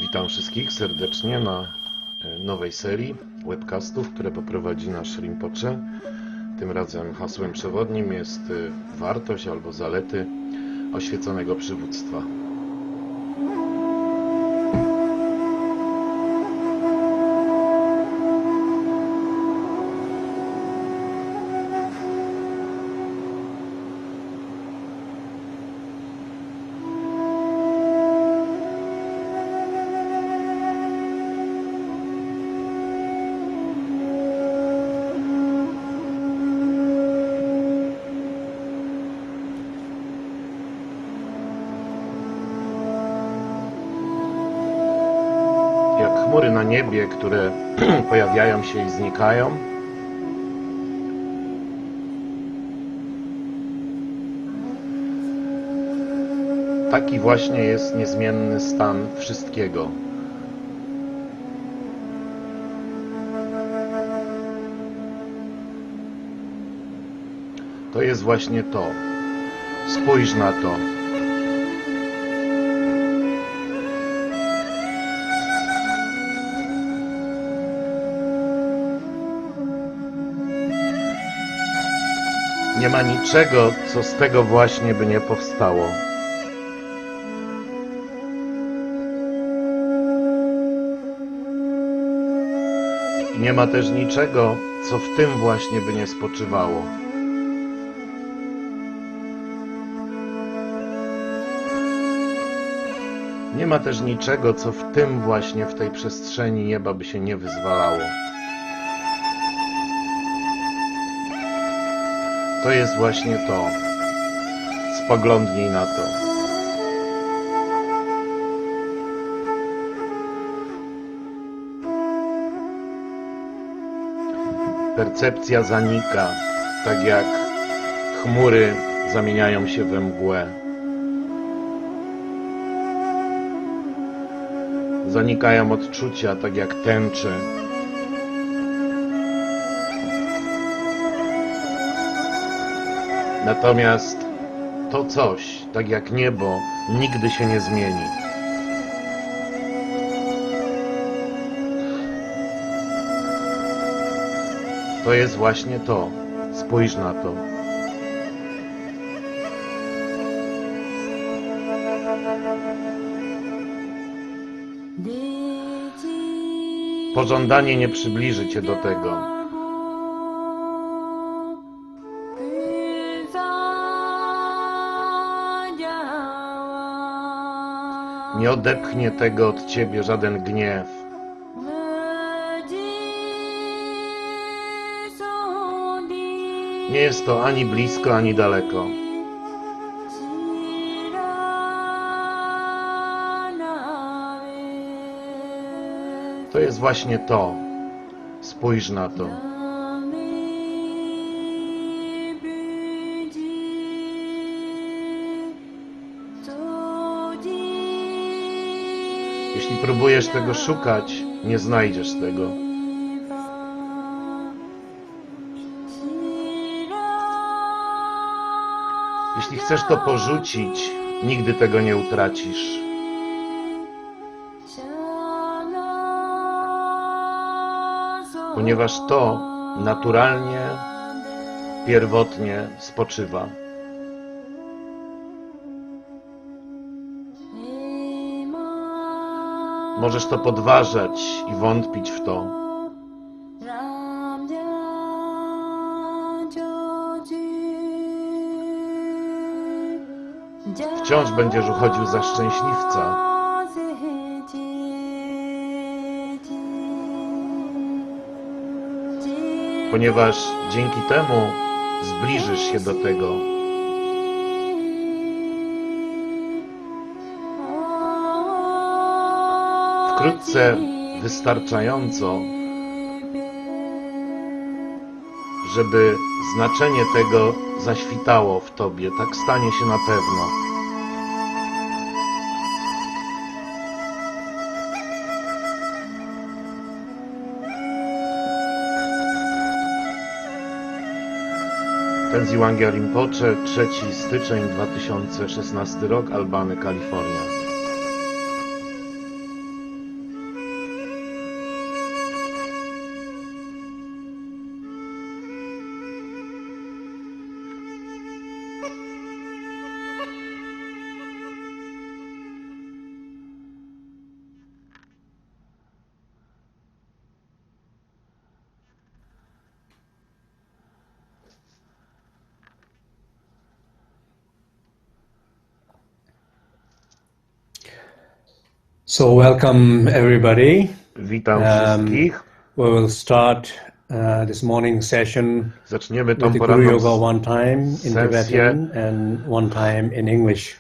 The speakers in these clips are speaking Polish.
Witam wszystkich serdecznie na nowej serii webcastów, które poprowadzi nasz Rinpoche. Tym razem hasłem przewodnim jest wartość albo zalety oświeconego przywództwa. Jak chmury na niebie, które pojawiają się i znikają, taki właśnie jest niezmienny stan wszystkiego. To jest właśnie to. Spójrz na to. Nie ma niczego, co z tego właśnie by nie powstało. I nie ma też niczego, co w tym właśnie by nie spoczywało. Nie ma też niczego, co w tym właśnie, w tej przestrzeni nieba by się nie wyzwalało. To jest właśnie to. Spoglądnij na to. Percepcja zanika, tak jak chmury zamieniają się we mgłę. Zanikają odczucia, tak jak tęczy. Natomiast to coś, tak jak niebo, nigdy się nie zmieni. To jest właśnie to. Spójrz na to. Pożądanie nie przybliży cię do tego. Nie odepchnie tego od ciebie żaden gniew. Nie jest to ani blisko, ani daleko. To jest właśnie to. Spójrz na to. Jeśli próbujesz tego szukać, nie znajdziesz tego. Jeśli chcesz to porzucić, nigdy tego nie utracisz. Ponieważ to naturalnie, pierwotnie spoczywa. Możesz to podważać i wątpić w to. Wciąż będziesz uchodził za szczęśliwca. Ponieważ dzięki temu zbliżysz się do tego. Wkrótce wystarczająco, żeby znaczenie tego zaświtało w tobie. Tak stanie się na pewno. Tenzin Wangyal Rinpoche, 3 styczeń 2016 rok, Albany, Kalifornia. So welcome everybody. Witam wszystkich. We will start this morning session Zaczniemy with tą the Guru poranną Yoga one time in sesję Tibetan and one time in English.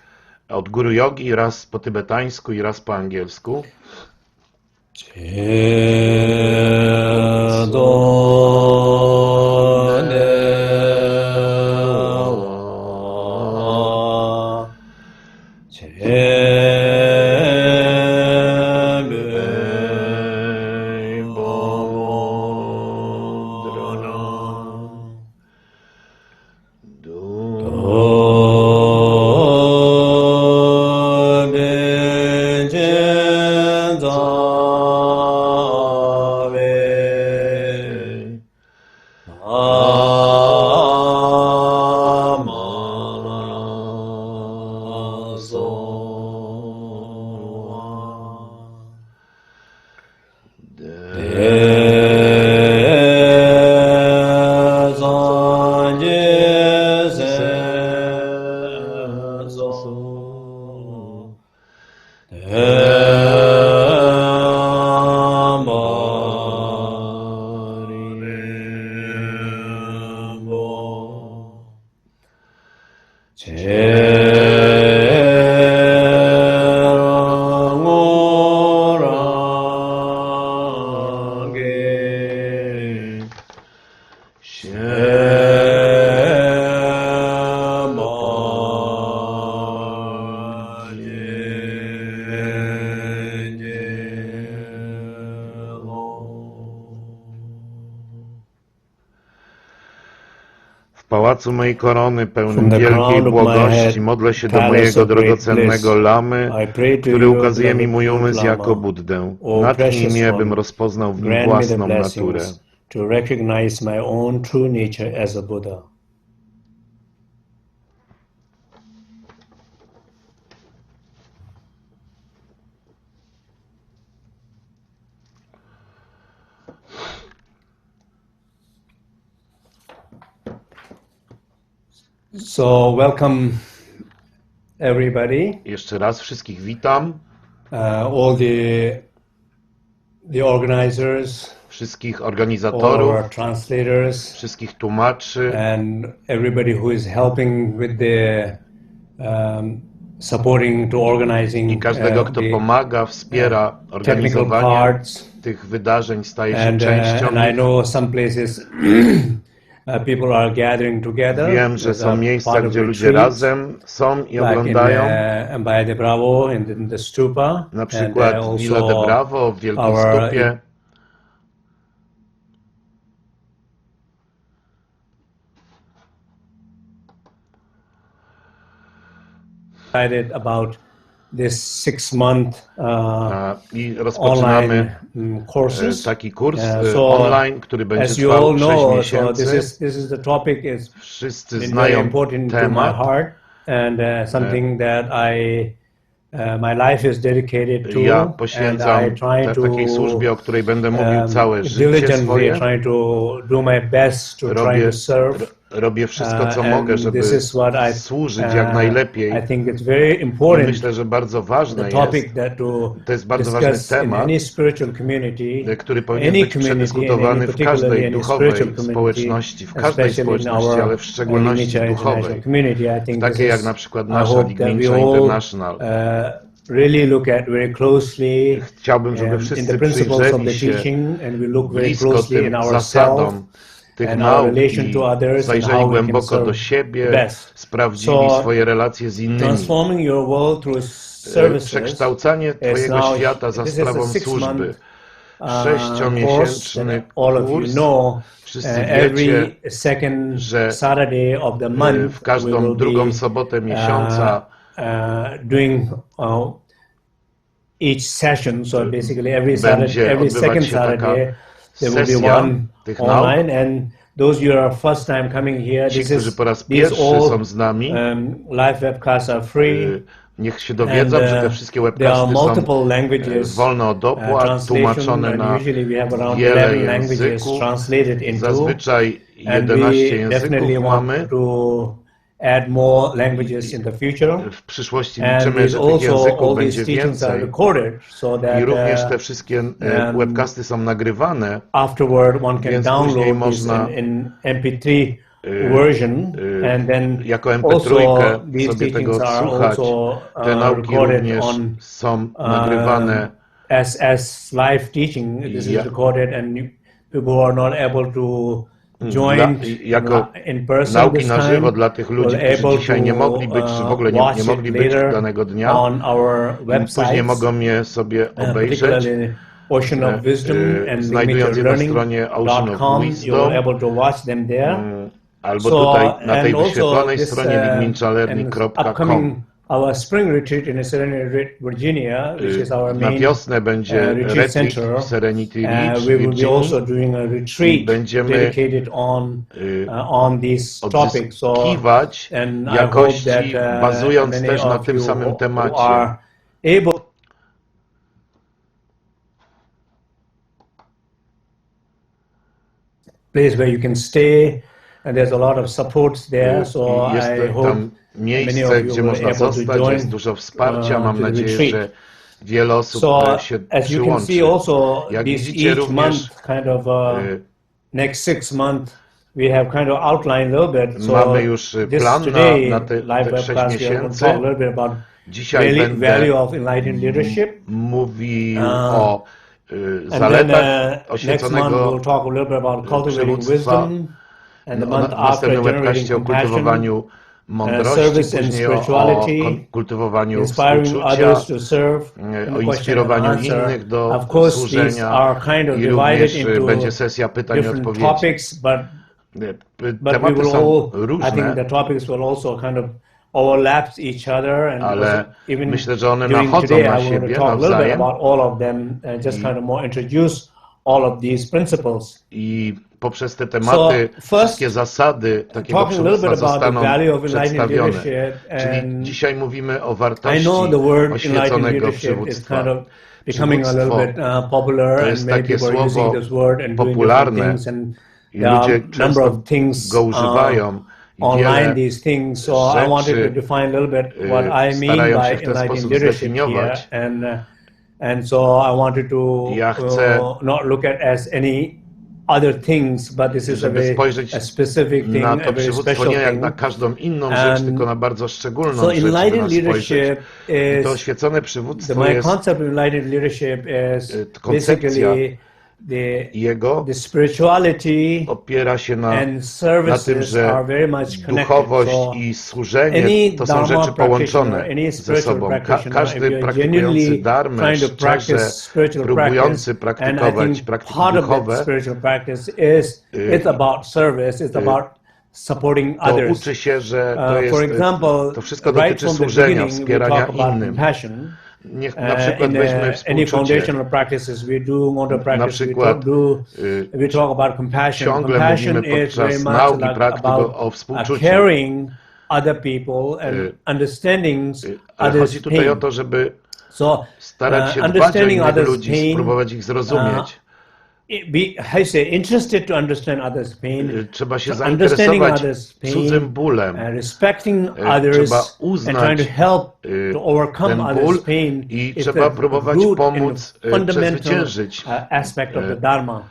od Guru Yogi, raz po tybetańsku i raz po angielsku. W pałacu mojej korony, pełnym wielkiej błogości, modlę się do mojego drogocennego lamy, który ukazuje mi mój umysł jako Buddę. Natknij mnie, bym rozpoznał w nim własną naturę. To recognize my own true nature as a Buddha. So welcome everybody. Jeszcze raz wszystkich witam. All the organizers, wszystkich all organizatorów, our translators, wszystkich tłumaczy and everybody who is helping with the supporting to organizing i każdego, kto pomaga, wspiera technical organizowanie parts. tych wydarzeń, staje się And częścią I ich. know some places people are gathering together. Wiem, że są miejsca, gdzie ludzie retreats, razem są i like oglądają. in by the Bravo in the stupa, Na przykład and Villa de Bravo w Wielkiej our Stupie. Decided about this 6-month I rozpoczynamy online courses. taki kurs So, online, który będzie as you trwał all 6 know, so miesięcy. this is the topic is Wszyscy been very znają important to my temat. heart and something that my life is dedicated to, Ja and poświęcam I try to takiej służbie, o której będę mówił całe życie diligently swoje. try to do my best to try to serve. Robię wszystko, co mogę, And żeby this is what służyć jak najlepiej. I think it's very I important. myślę, że bardzo ważne The topic jest, that to jest bardzo ważny discuss in temat, any spiritual community, który powinien any być community, przedyskutowany w particularly każdej any duchowej spiritual community, społeczności, w każdej especially in społeczności, our ale w szczególności International duchowej, community. I think takiej this jak is, na przykład I nasza hope that Ligmińcza we all, International. really look at very closely Chciałbym, żeby in the wszyscy principles of the przyjrzeli się teaching, and we look very blisko closely in tym ourselves zasadom tych and our nauk relation i to others and zajrzeli how we can głęboko do serve siebie, best. sprawdzili So, swoje relacje z innymi. transforming your world through services Przekształcanie Twojego now- świata za this is a sprawą 6-month, służby. course 6-miesięczny that all of you kurs. know. Wszyscy Every wiecie, second że Saturday of the month w każdą we will drugą be sobotę miesiąca doing each session. So basically every Saturday, będzie every odbywać second się taka Saturday there will be sesja one tych nauk. online, and those you are first time coming here, Ci, this którzy is po raz these pierwszy all są z nami, live webcasts are free. niech się dowiedzą, And, że te wszystkie there are webcasty są multiple languages, wolne od opłat, translation, tłumaczone and na usually we have around wiele 11 languages języków. translated into. Zazwyczaj And 11 we definitely języków want mamy. to add more languages in the future. W przyszłości And liczymy, że tych also języków all będzie these teachings are więcej. recorded so that I również te wszystkie webcasty są nagrywane. afterward one can Więc później download this można in MP3 version, and then jako also MP3 these sobie tego teachings are odsłuchać. also Te nauki recorded również on są nagrywane. as live teaching. This is recorded, and people who are not able to join in person nauki this na żywo time dla tych will ludzi, którzy able dzisiaj nie mogli być, czy w ogóle nie watch mogli it być later danego dnia. on our Później websites, mogą je sobie obejrzeć. particularly Ocean of Wisdom and znajdując je na stronie Ocean of Learning.com, you will Wisdom, able to watch them there. albo tutaj na tej and also wyświetlonej this, stronie and wigminchalearning.com. upcoming our spring retreat in Serenity, Virginia, which is our Na main wiosnę będzie retreat retreat center. w Serenity Beach w We will be also Virginii. doing a retreat Będziemy dedicated on these topics. So, odzyskiwać and I hope jakości, that bazując many też na of tym you samym who temacie. are able place where you can stay, and there's a lot of supports there. So Jest I hope tam many miejsce, of you gdzie will można able to zostać, join jest dużo wsparcia. Mam to the nadzieję, retreat. że wiele osób So się as you can see, przyłączy. also Jak this widzicie, each również month, kind of next 6 months, we have kind of outlined a little bit. So mamy już this plan today na te live 6 webcast, we are going to miesięcy. talk a little bit about Dzisiaj będę value of enlightened leadership. mówił o And then zaletach next month oświeconego we'll talk a little bit about cultivating przywództwa. wisdom, and the Na month after następnym generating webcaście o compassion, kultywowaniu mądrości, service and później o spirituality, kultywowaniu inspiring współczucia, others to serve, o inspirowaniu innych do Of course, these służenia are kind of i divided również into będzie sesja pytań i different odpowiedzi. topics, but we Tematy will są all, I think różne, the topics will also kind of overlap each other, and ale even myślę, że one during nachodzą today na I want to siebie talk a little bit nawzajem about all of them and just kind of more introduce all of these principles. i poprzez te tematy wszystkie zasady takiego przywództwa zostaną przedstawione. Czyli dzisiaj mówimy o wartości oświeconego przywództwa. Przywództwo to jest takie słowo popularne i ludzie często go używają. Online these things, so I wanted to define a little bit what I mean by enlightened leadership here, and so I wanted to not look at as any other things, but this is a specific thing, na a to very przywództwo special nie jak thing. na każdą inną rzecz, tylko na bardzo szczególną So rzecz, żeby enlightened nas spojrzeć. leadership I to is, oświecone przywództwo my jest concept of enlightened leadership is koncepcja basically jego the spirituality opiera się na and tym, services że are very much connected. duchowość So i służenie to są Dharma rzeczy połączone any ze spiritual sobą. practitioner, Każdy if you're praktykujący genuinely dharmę, trying to szczerze practice spiritual próbujący practice, and I praktykować think praktyki part of that duchowe, spiritual practice is it's about service, it's about supporting to others. uczy się, że to For jest, example, to wszystko right dotyczy from the służenia, beginning, we wspierania talk about innym. compassion. Niech na przykład In weźmy any współczucie. foundational practices we do, motor Na practice przykład we talk about compassion. ciągle Compassion mówimy is very podczas much nauki like praktyk about o współczuciu. caring other people and understanding Ale others' chodzi tutaj pain. o to, żeby So starać się dbać o understanding innych others' ludzi, pain, spróbować ich zrozumieć. I say interested to understand others' pain, Trzeba się understanding zainteresować others' pain, cudzym bólem. Respecting Trzeba others and uznać trying to help to overcome ten others' ból pain i is trzeba the próbować root pomóc and fundamental przezwyciężyć aspect of the Dharma.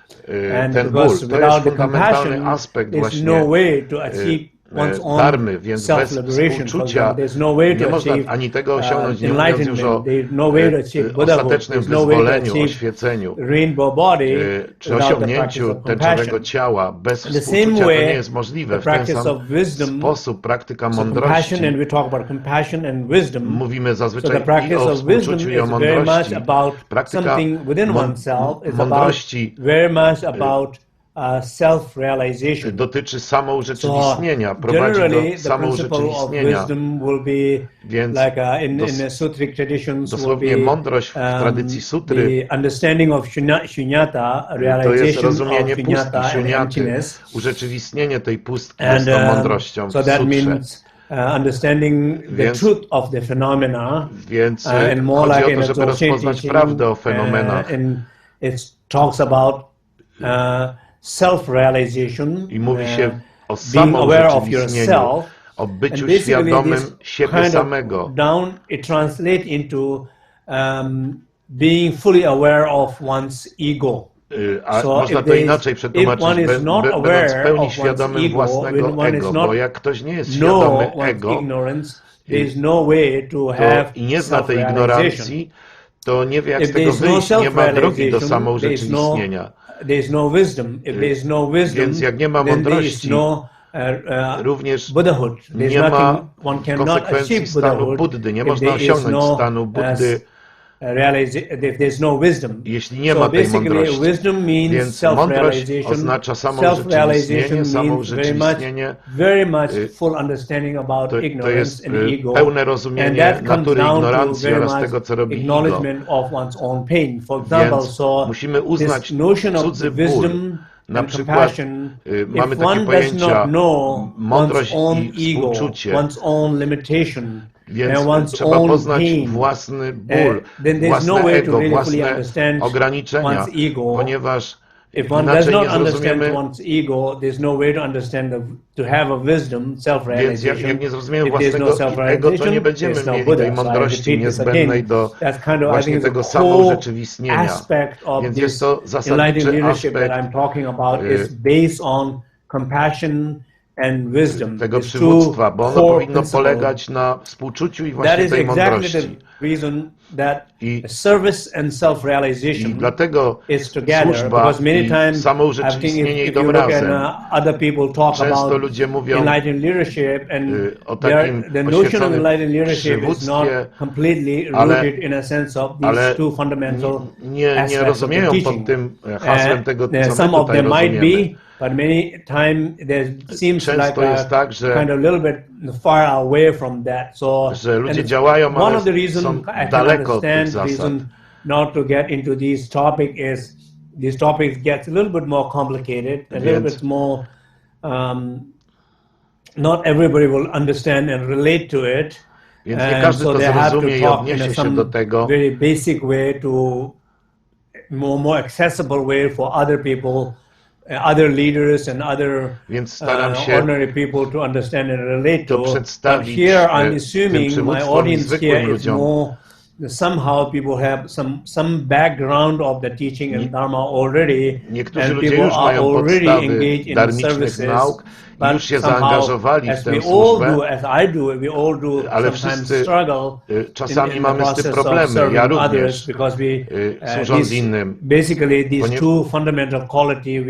And ten ból. because To jest without the fundamentalny compassion, aspekt there's właśnie no way to achieve one's own darmy, więc bez self-liberation. współczucia There's no way nie to można achieve ani tego osiągnąć, nie mówiąc już o there's no way to achieve Buddhahood, ostatecznym there's no way to wyzwoleniu, achieve oświeceniu, rainbow body czy without the practice osiągnięciu of tęczowego compassion. ciała. Bez In the współczucia same to way, nie jest możliwe. the W ten practice sam of wisdom, sposób praktyka so mądrości. compassion, and we talk about compassion and wisdom. Mówimy So zazwyczaj the practice i o of wisdom współczuciu i o is very much mądrości. about Praktyka something within oneself. It's about mądrości very much about self-realization. dotyczy samourzeczywistnienia, prowadzi do samourzeczywistnienia. Więc In the sutric traditions dosłownie mądrość w tradycji sutry the understanding of shunyata, to jest realization rozumienie of pustki, shunyata and szuniaty, emptiness. urzeczywistnienie tej pustki jest tą mądrością So w that sutrze. means understanding the truth of the phenomena, Więc and more chodzi like o to, żeby rozpoznać prawdę o fenomenach. and it talks about self-realization, I mówi się o being aware of samourzeczywistnieniu, yourself, o byciu świadomym siebie samego. Down it translates into being fully aware of one's ego. A można to inaczej przetłumaczyć, będąc w pełni świadomym własnego ego, bo jak ktoś nie jest świadomy ego i nie zna tej ignorancji, to nie wie jak z tego wyjść, nie ma drogi do samourzeczywistnienia. Więc jak nie ma mądrości, również nie ma konsekwencji stanu Buddy, nie można osiągnąć stanu Buddy, jeśli nie ma tej mądrości. Więc mądrość oznacza samourzeczywistnienie, to jest pełne rozumienie natury ignorancji oraz tego, co robi ego. Więc musimy uznać cudzy ból. Na przykład mamy takie pojęcia mądrość i współczucie. Więc trzeba poznać własny ból, własne ego, własne ograniczenia, ponieważ inaczej nie zrozumiemy. Więc jak nie zrozumiemy własnego ego, to nie będziemy mieli tej mądrości niezbędnej do właśnie tego samourzeczywistnienia. Więc jest to zasadniczy aspekt tego przywództwa, bo ono powinno polegać na współczuciu i właśnie tej mądrości. I dlatego służba i samourzeczywistnienie idą razem. Często ludzie mówią o takim oświeconym przywództwie, ale nie rozumieją pod tym hasłem tego, co my tutaj rozumiemy. But many times there seems Często like jest tak, że, kind of little bit far away from that. So że ludzie działają, ale są daleko od tych zasad. Not to get into these topics gets a little bit more complicated, a little bit more. Not everybody will understand and relate to it. Więc nie każdy to zrozumie i odniesie się do tego. Very basic way to more accessible way for other people. Other leaders and other ordinary people to understand and relate to. But here I'm assuming my audience here is more somehow people have some background of the teaching and Dharma already, and people are already engaged in the services. I już się zaangażowali w tę służbę, ale wszyscy czasami mamy z tym problemy, ja również, służąc innym,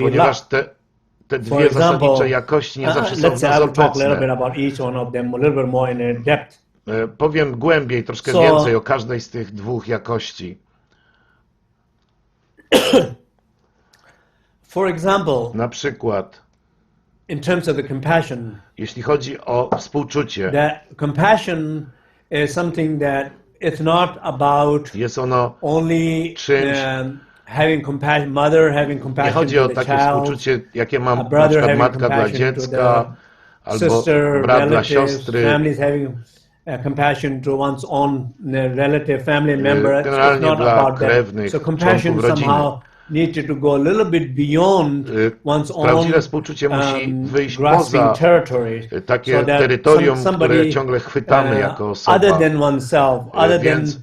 ponieważ te dwie zasadnicze jakości nie zawsze są w nas obecne. Powiem głębiej, troszkę więcej o każdej z tych dwóch jakości. For example, na przykład, in terms of the compassion, jeśli chodzi o współczucie, that compassion is something that it's not about jest ono only czymś, having compassion, mother having compassion. Nie chodzi o takie współczucie, jakie ma na przykład matka dla dziecka, albo brat dla siostry. Families having compassion to one's own relative, family member. Generalnie it's not dla about krewnych, that. So compassion somehow needs to go a little bit beyond one's own prawdziwe współczucie musi wyjść poza takie terytorium, które ciągle chwytamy jako osoba. Other than oneself, other Więc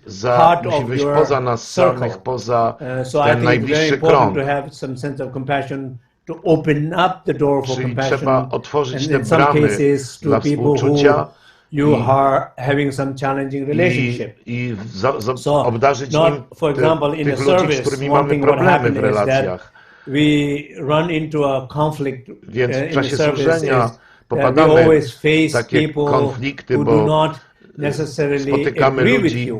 musi wyjść poza nas samych, poza ten najbliższy krąg. Czyli trzeba otworzyć te bramy dla współczucia i obdarzyć nim tych ludzi, z którymi mamy problemy w relacjach. Więc w czasie służenia popadamy w takie konflikty, bo spotykamy ludzi,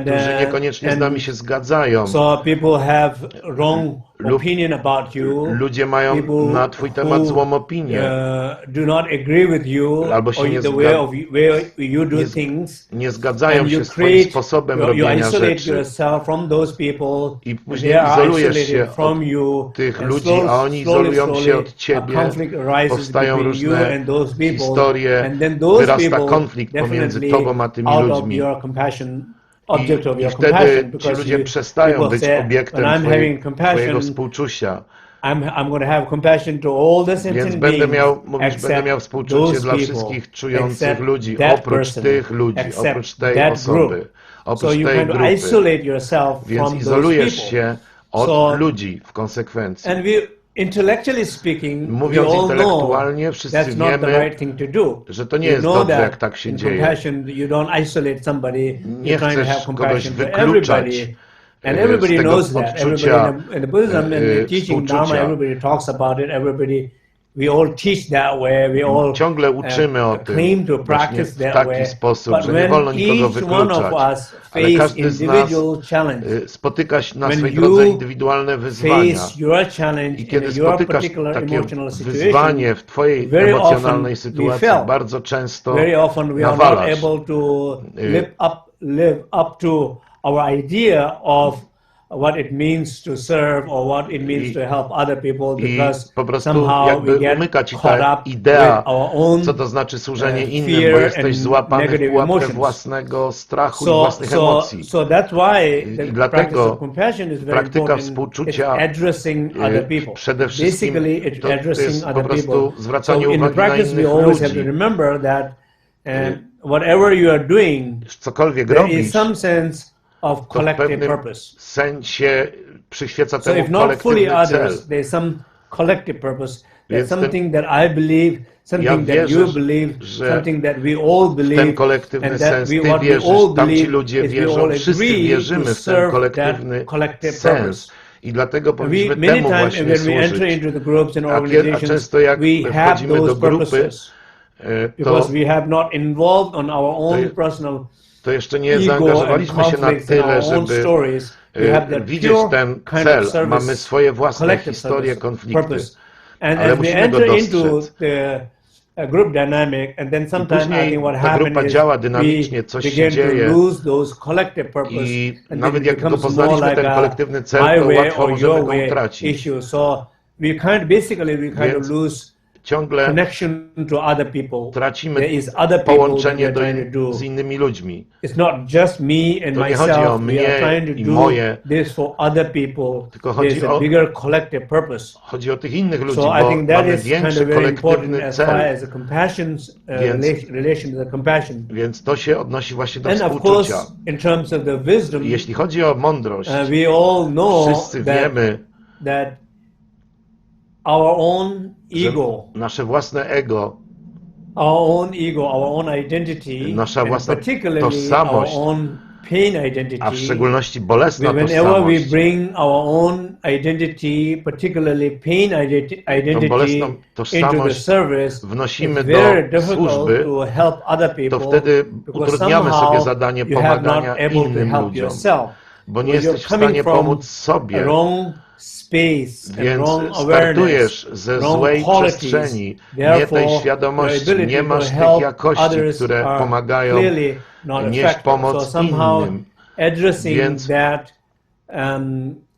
którzy niekoniecznie z nami się zgadzają. Ludzie mają na twój temat złą opinię. Albo się nie zgadzają się z twoim sposobem robienia rzeczy. I później izolujesz się od tych ludzi, a oni izolują się od ciebie. Powstają różne historie, wyrasta konflikt pomiędzy tobą a tymi ludźmi. I wtedy ci ludzie przestają być obiektem twojego współczucia. I'm going to have compassion to all the sentient Więc będę beings, miał współczucie dla wszystkich czujących ludzi, oprócz tych ludzi, oprócz tej osoby, oprócz tej grupy. Więc izolujesz się od ludzi w konsekwencji. Intellectually speaking, mówiąc intelektualnie, wszyscy wiemy, że to nie jest dobrze, jak tak się dzieje. Nie chcesz kogoś wykluczać and everybody z tego knows that. odczucia In the Buddhism and the teaching Dharma, everybody talks about it. We all teach that way. We all ciągle uczymy o tym claim to właśnie practice w that taki way. sposób, But że nie wolno nikogo wykluczać. Ale każdy z nas spotyka na swojej drodze indywidualne wyzwania. I kiedy spotykasz takie wyzwanie w twojej emocjonalnej sytuacji, bardzo często nawalasz. Live up to our idea of what it means to serve or what it means to help other people, because po prostu somehow jakby we get umyka ci caught ta up idea, with our own co to znaczy służenie innym, bo jesteś złapany w pułapkę własnego strachu i własnych emocji. So that's why the I practice dlatego of compassion is very praktyka important. współczucia It's addressing other people. przede wszystkim Basically, it's to jest addressing po other prostu people. zwracanie So in the uwagi na practice, we innych always have to ludzi. remember that whatever you are doing, Cokolwiek there robisz, is some sense of to w collective pewnym purpose. sensie przyświeca So if temu not fully kolektywny cel. others, there's some collective purpose. There's Więc something that I believe, something that you believe, something that we all believe, ten kolektywny and that sens, ty what we wierzysz, all tamci believe ludzie is we wierzą, all wszyscy agree wierzymy to w ten serve kolektywny that collective sens. purpose. I dlatego powinniśmy Many temu times właśnie when we enter służyć. into the groups and A organizations, często jak we have wchodzimy do those grupy, purposes because we have not involved on our own personal to jeszcze nie ego zaangażowaliśmy się na and conflicts in tyle, our own żeby stories. We have that widzieć pure ten kind cel. of service, Mamy swoje własne collective historie, service, konflikty. purpose. And Ale as we musimy go enter into dostrzec. the group dynamic, and then sometimes I think what ta happens grupa is działa dynamicznie, coś się begin to dzieje lose those collective purpose, i and nawet then jak it go becomes more poznaliśmy like ten a kolektywny cel, my to way łatwo or możemy your go way utracić. issue. So we basically kind of lose ciągle connection to other people. tracimy There is other people połączenie that we're trying to do. z innymi ludźmi. It's not just me and To nie chodzi o myself. We mnie are trying i to do moje, this for other people. tylko chodzi There's a o, bigger collective purpose. chodzi o tych innych ludzi, So I bo think that mamy is kind większy of very important kolektywny as far cel. as a compassion's Więc- relation to the compassion. Więc to się odnosi właśnie do And of współczucia. course, in terms of the wisdom, Jeśli chodzi o mądrość, we all know wszyscy wiemy, that our own że ego, nasze własne ego, our own identity, nasza and własna particularly tożsamość, our own pain identity, a w szczególności bolesna whenever we tożsamość, bring our own identity, particularly pain tą identity, bolesną into the tożsamość service, wnosimy it's very do difficult służby, to help other to people, wtedy because utrudniamy sobie somehow zadanie you have not pomagania able to innym help ludziom, yourself. bo nie Because jesteś w you're coming stanie from pomóc sobie. wrong space and Więc wrong awareness, startujesz ze wrong złej qualities. przestrzeni, nie Therefore, tej your świadomości, ability nie to masz tych help jakości, others które are pomagają clearly not nieść effective. pomoc So somehow innym. addressing Więc- that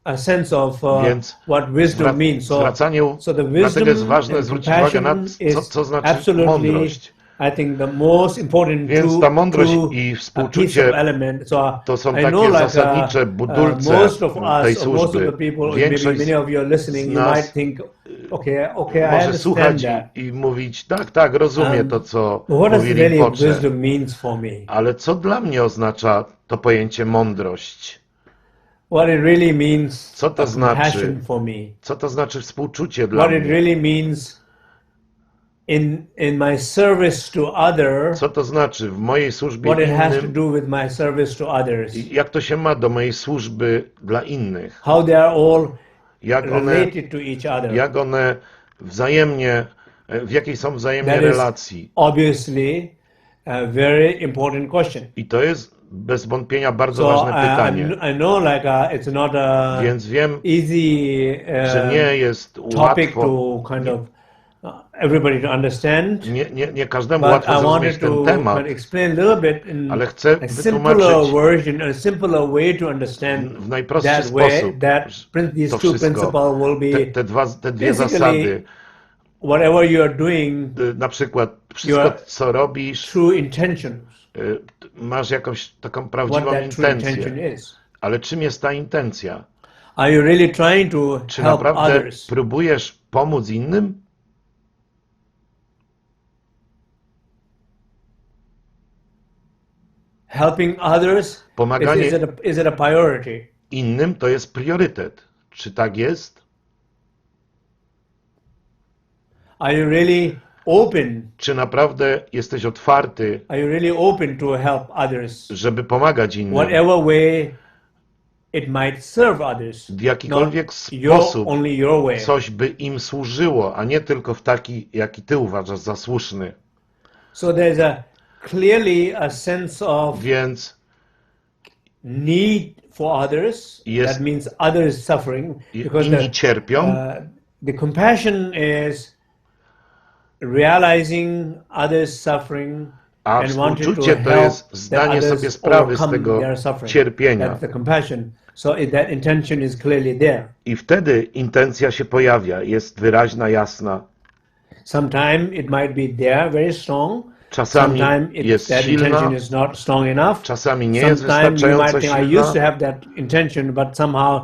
a sense of Więc what wisdom means. So the the dlatego wisdom jest ważne and zwrócić uwagę na compassion co is znaczy absolutely, mądrość. I think, the most important Więc ta mądrość two i piece współczucie of element. So to są I takie know zasadnicze budulce most of tej us, most of służby. the people, maybe Większość many of you are listening, z you nas might think, okay, I może understand słuchać that. i mówić, tak, rozumiem to, co But what does mówi really Rinpoche. wisdom means for me? Ale co dla mnie oznacza to pojęcie mądrość? What it really means, Co to znaczy? compassion for me. Co to znaczy współczucie dla What it mnie? really means in my service to others. Co to znaczy w mojej służbie What it has to innym? do with my service to others. I jak to się ma do mojej służby dla innych? How they are all Jak one, related to each other. jak one wzajemnie, w jakiej są wzajemnie That is relacji? obviously a very important question. I to jest bez wątpienia bardzo So ważne pytanie. I know like it's not a Więc wiem, easy że nie jest topic łatwo, to kind of everybody to understand. nie każdemu But łatwo I zrozumieć wanted ten to temat, kind of explain a little bit in ale chcę a simpler wytłumaczyć version, a simpler way to understand w najprostszy that way, sposób these to two wszystko, principles will be te dwie basically zasady. whatever you are doing, Na przykład wszystko, co robisz, true intentions, masz jakąś taką what prawdziwą that true intention intencję. is. Ale czym jest ta intencja? Are you really trying to Czy help naprawdę others? próbujesz pomóc innym? Helping others, Pomaganie is it a priority? innym to jest priorytet. Czy tak jest? Are you really open? Czy naprawdę jesteś otwarty, Are you really open to help others? żeby pomagać innym? Whatever way it might serve others. W jakikolwiek Not sposób only your way. coś by im służyło, a nie tylko w taki, jaki ty uważasz za słuszny. So there's clearly a sense of Więc need for others. Jest- That means others suffering. Because inni cierpią, the compassion is realizing others suffering a and wanting to współczucie to help jest that zdanie sobie others sprawy z overcome tego their suffering. cierpienia. That's the compassion. So that intention is clearly there. I wtedy intencja się pojawia, jest wyraźna, jasna. Sometimes it might be there, very strong. Czasami Sometimes jest that silna, intention is not strong enough. czasami nie jest Sometimes you might wystarczająco think, I used to silna, have that intention, but somehow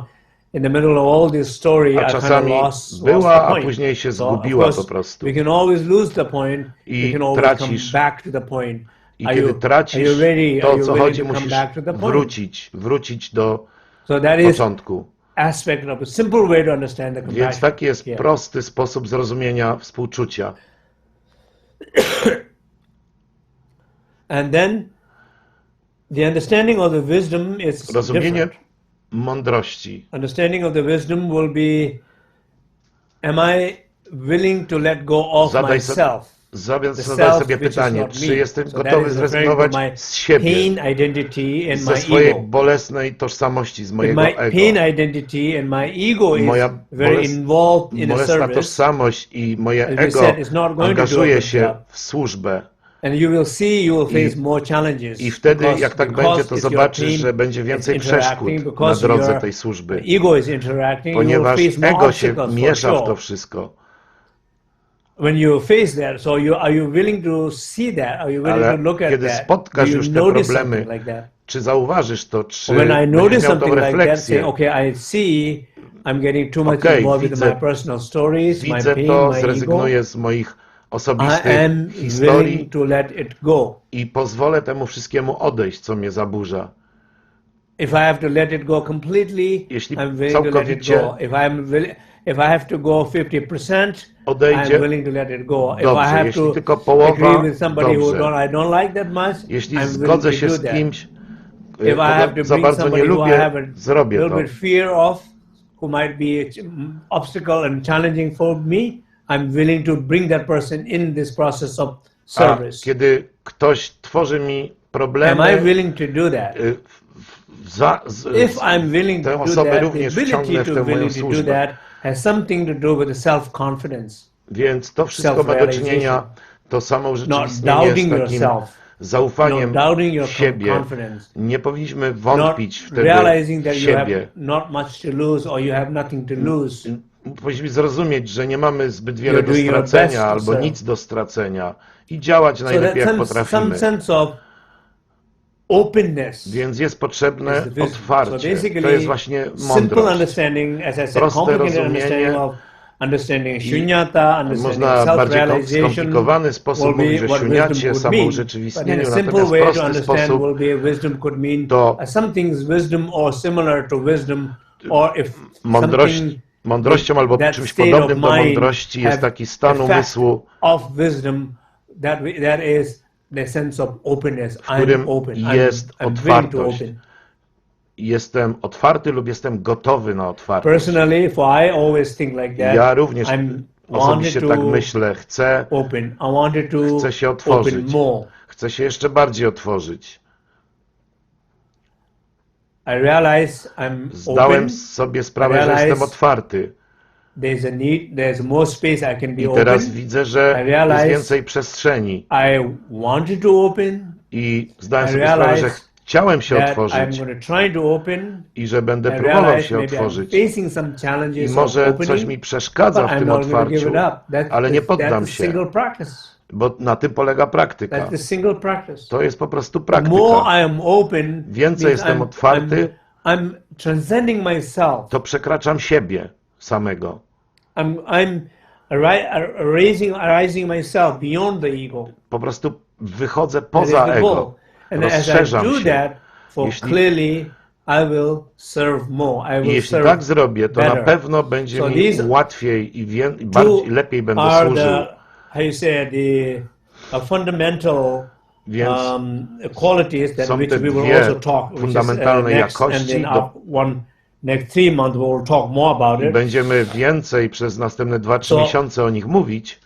in the middle of all this story, a I kind of czasami lost była, the a point. później się So, of zgubiła course, po prostu. we can always lose the point. I We can always tracisz. come back to the point. I kiedy tracisz are you ready? to, Are o you co willing chodzi, to come musisz back to the point? wrócić do So that is początku. aspect of a simple way to understand the compassion. Więc taki jest here. prosty sposób zrozumienia współczucia. And then the understanding of the wisdom is Rozumienie different. mądrości. Understanding of the wisdom will be, am I willing to let go of Zadaj myself? Zadaj The sobie self which is pytanie, not czy me. jestem So that gotowy is referring zrezygnować to my z siebie, pain identity and ze my swojej ego. bolesnej tożsamości, z If mojego my pain ego. identity and my ego is Moja very involved in a bolesna service, tożsamość i moje as we ego said, is not going to do a angażuje good się job. w służbę. and you will see you will face more challenges. I wtedy, because- jak tak because będzie, to if your zobaczysz, pain że będzie is więcej interacting, przeszkód na because drodze your tej służby. ego is interacting, Ponieważ you will face more ego się obstacles for miesza w to sure. wszystko. When you face that, so are you willing to see that? Are you willing Ale to look at kiedy that? spotkasz Do you już te notice problemy, something like that? Czy zauważysz to, czy When I będziesz notice miał tą something like that, say, refleksję? okay, I see I'm getting too much Okej, involved with widzę- my personal stories, my Widzę pain, to, my ego. zrezygnuję z moich I osobistych am historii willing to let it go. i pozwolę temu wszystkiemu odejść, co mnie zaburza. If I have to let it go completely, Jeśli I'm willing to let it całkowicie go. If I have to go 50%, odejdzie, I'm willing to let it go. If dobrze. I have Jeśli to tylko połowa, agree with somebody dobrze. I don't like that much, Jeśli I'm willing zgodzę to się do z that. kimś, If I have to kogo za bring bardzo nie somebody who I lubię, have a zrobię little to. bit fear of, who might be an obstacle and challenging for me, I'm willing to bring that person in this process of A service. kiedy ktoś tworzy mi Am I problemy, willing to do that? If I'm willing tę to do osobę that, the również ability wciągnę w to tę moją willing to do służbę. that has something to do with the self-confidence. Więc to wszystko ma do czynienia, to samo Not urzeczywistnienie z doubting takim yourself. zaufaniem Not doubting your w siebie. confidence. Nie powinniśmy Not wątpić wtedy realizing that w you have siebie. not much to lose or you have nothing to lose. Powinniśmy zrozumieć, że nie mamy zbyt wiele You're do doing your best stracenia to albo serve. nic do stracenia i działać So najlepiej jak some potrafimy. sense of openness. Więc jest potrzebne is the wisdom. otwarcie. So basically, To jest właśnie simple mądrość. understanding, as I said, Proste complicated rozumienie. understanding of understanding shunyata, understanding Można bardziej self-realization skomplikowany sposób will be mówić o what siuniacie, wisdom could mean. But in samourzeczywistnieniu, a simple natomiast way to prosty understand sposób will be wisdom could mean to something's wisdom or similar to wisdom, or if something mądrością albo that czymś state podobnym of do mind mądrości jest have taki stan effect umysłu, of wisdom that is the sense of openness. w którym I'm open. jest I'm willing to otwartość. open. Jestem otwarty lub jestem gotowy na otwartość. Personally, for I always think like that. Ja również I'm osobiście wanted tak to myślę. Chcę open. I wanted to Chcę się open otworzyć. more. Chcę się jeszcze bardziej otworzyć. I realize I'm Zdałem open. sobie sprawę, że realize jestem otwarty. There's a need. There's more space I can be I teraz open. widzę, że I realize jest więcej przestrzeni. I wanted to open. I zdałem I sobie sprawę, że realize chciałem się that otworzyć I'm going to try to open. i że będę I próbował realize się maybe I'm otworzyć. facing some I challenges of może opening, coś mi przeszkadza but w I'm tym not going to give otwarciu, it up. ale nie That's poddam a się, single practice. bo na tym polega praktyka. That's the single practice. To jest po prostu The more praktyka. I am open, Więcej means jestem otwarty, I'm transcending myself. To przekraczam siebie samego. I'm raising myself beyond the ego. Po prostu wychodzę poza ego. And as I do that, clearly I will serve more. I will jeśli serve tak zrobię, to better. na pewno będzie mi łatwiej i bardziej, lepiej będę służył. How you say, the fundamental qualities that są which te we will dwie also talk, fundamentalne jakości. Next 3 months we will talk more about it. Będziemy więcej przez następne 2-3 miesiące o nich mówić.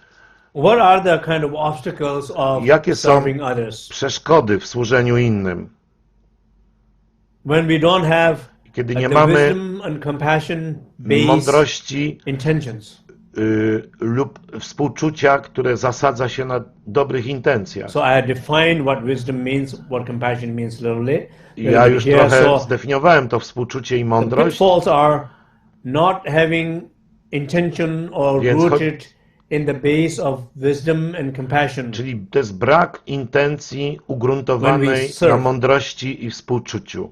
What are the kind of obstacles of Jakie są serving others? przeszkody w służeniu innym? When we don't have kiedy nie mamy mądrości lub współczucia, które zasadza się na dobrych intencjach. So I defined what wisdom means, what compassion means literally. Ja już trochę zdefiniowałem to współczucie i mądrość. The pitfalls are not having intention or rooted in the base of wisdom and compassion. Czyli to jest brak intencji ugruntowanej na mądrości i współczuciu.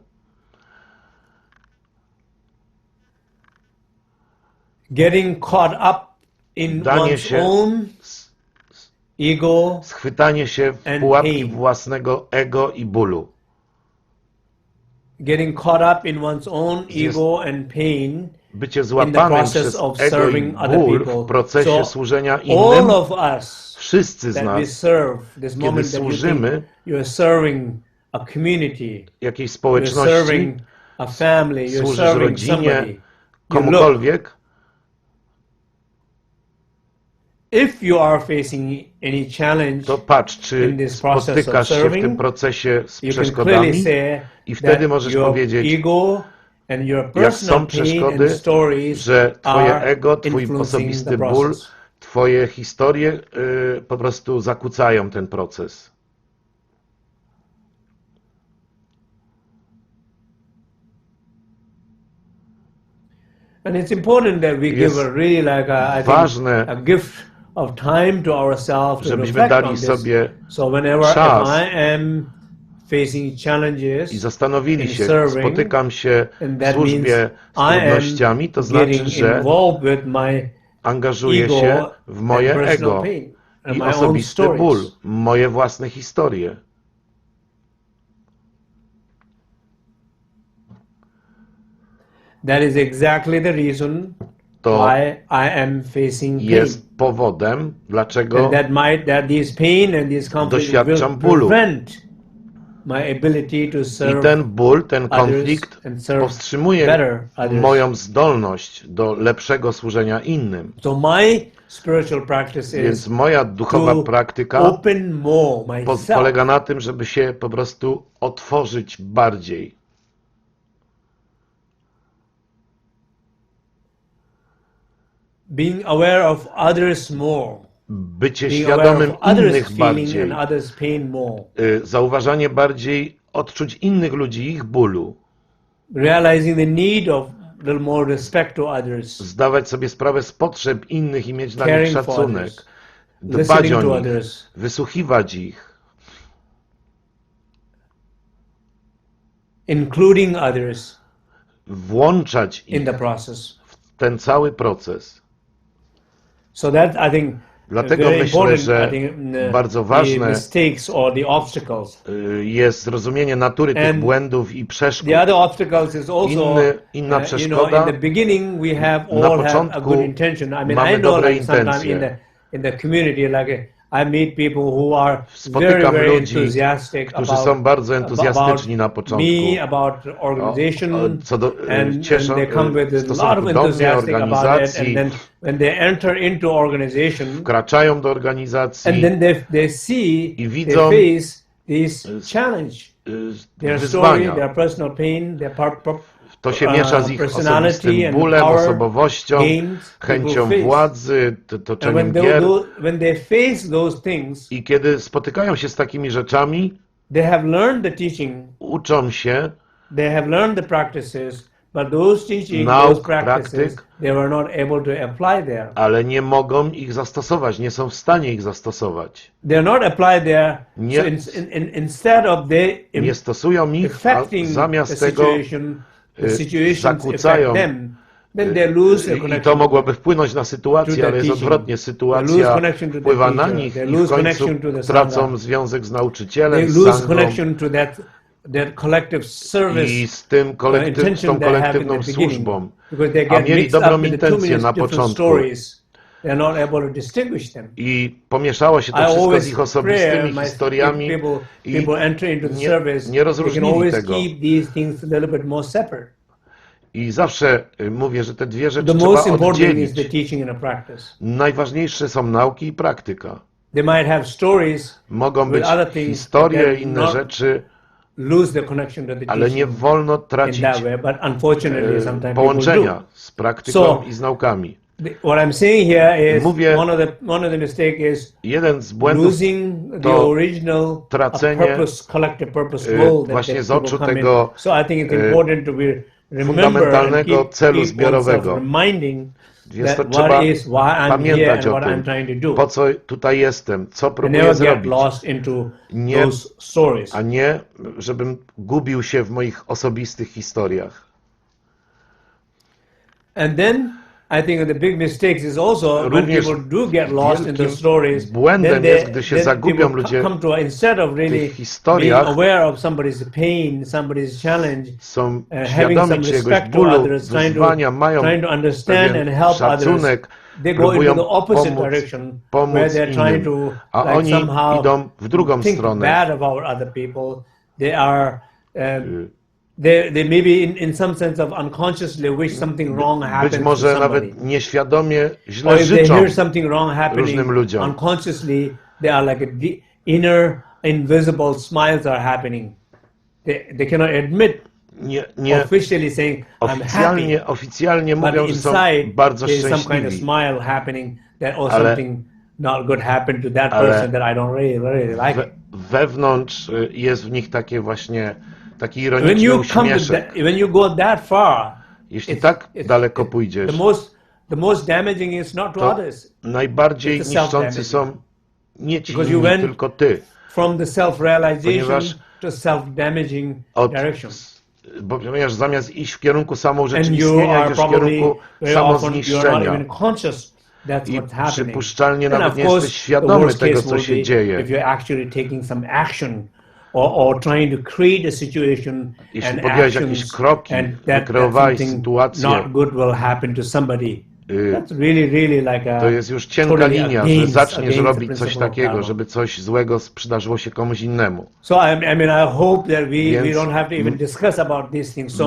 Getting caught up in one's own ego, schwytanie się w pułapki własnego ego i bólu. Getting caught up in one's own ego and pain. Bycie złapanym przez ego i ból w procesie służenia innym. Wszyscy z nas, kiedy służymy jakiejś społeczności, służysz rodzinie, komukolwiek, to patrz, czy spotykasz się w tym procesie z przeszkodami i wtedy możesz powiedzieć, jak są przeszkody, że twoje ego, twój osobisty ból, twoje historie po prostu zakłócają ten proces. And it's important that we give a really like a gift of time to ourselves to reflect on this. So whenever I am facing challenges i zastanowili się, spotykam się w służbie z trudnościami, to znaczy, że angażuję się w moje ego i osobisty ból, moje własne historie. That is exactly the reason why I am facing pain. Jest powodem, dlaczego these pain and these conflicts doświadczam bólu. I ten ból, ten konflikt powstrzymuje moją zdolność do lepszego służenia innym. Więc moja duchowa praktyka polega na tym, żeby się po prostu otworzyć bardziej. Being aware of others more. Bycie świadomym innych bardziej, zauważanie bardziej odczuć innych ludzi, ich bólu. Realizing the need of little more respect to others. Zdawać sobie sprawę z potrzeb innych i mieć dla nich szacunek. Dbać o nich, wysłuchiwać ich. Including others. Włączać ich in the process. W ten cały proces. So that I think dlatego myślę, że bardzo ważne jest zrozumienie natury tych błędów i przeszkód. Inna przeszkoda, na początku mamy dobre intencje. Spotykam ludzi, którzy są bardzo entuzjastyczni na początku. Cieszą w stosunku do mnie, organizacji. Wkraczają do organizacji i widzą wyzwania. To się miesza z ich osobistym bólem, osobowością, chęcią władzy, toczeniem gier. I kiedy spotykają się z takimi rzeczami, uczą się nauk, praktyk, ale nie mogą ich zastosować, nie są w stanie ich zastosować. Nie stosują ich, a zamiast tego zakłócają i to mogłoby wpłynąć na sytuację, ale jest odwrotnie. Sytuacja wpływa na nich i w końcu tracą związek z nauczycielem, z sangą i z tą kolektywną służbą. A mieli dobrą intencję na początku. I pomieszało się to wszystko z ich osobistymi historiami i nie rozróżnili tego. I zawsze mówię, że te dwie rzeczy trzeba oddzielić. Najważniejsze są nauki i praktyka. Mogą być historie i inne rzeczy, ale nie wolno tracić połączenia z praktyką i z naukami. What I'm saying here is Mówię, one of the mistake is jeden z błędów losing the original tracenie collective purpose goal właśnie that z oczu people come tego in. So I think it's important to be fundamentalnego celu zbiorowego. Więc to trzeba pamiętać o tym, po co tutaj jestem, co próbuję zrobić, a nie, żebym gubił się w moich osobistych historiach. And then I think the big mistakes is also when people do get lost in the stories, błędem jest, gdy się zagubią ludzie w tych historiach, being aware of somebody's pain, somebody's challenge, są having some świadomi czyjegoś respect to bólu, others, wyzwania, mają trying to understand and help szacunek, they go into the próbują opposite direction, where they're trying to a like oni somehow idą w drugą think stronę. bad about other people. They are they maybe in some sense of unconsciously wish something wrong happens Być może to somebody. nawet nieświadomie Or źle if they życzą hear something wrong happening różnym ludziom. unconsciously, they are like inner invisible smiles are happening. They cannot admit officially saying I'm happy. Oficjalnie mówią, że są bardzo some kind of szczęśliwi. Smile happening that something not good happened to that person that I don't really like. Wewnątrz jest w nich takie właśnie taki ironiczny uśmieszek. When you go that far, jeśli tak daleko pójdziesz, the most damaging is not to others. Najbardziej niszczący są nie ci inni, tylko ty. From the self-realization to self-damaging direction. Ponieważ zamiast iść w kierunku samourzeczywistnienia, idziesz w kierunku samozniszczenia. I przypuszczalnie nawet nie jesteś świadomy tego, co się dzieje. Jeśli podjąłeś jakieś kroki, wykreowałeś sytuację, to jest już cienka linia, że zaczniesz robić coś takiego, żeby coś złego przydarzyło się komuś innemu.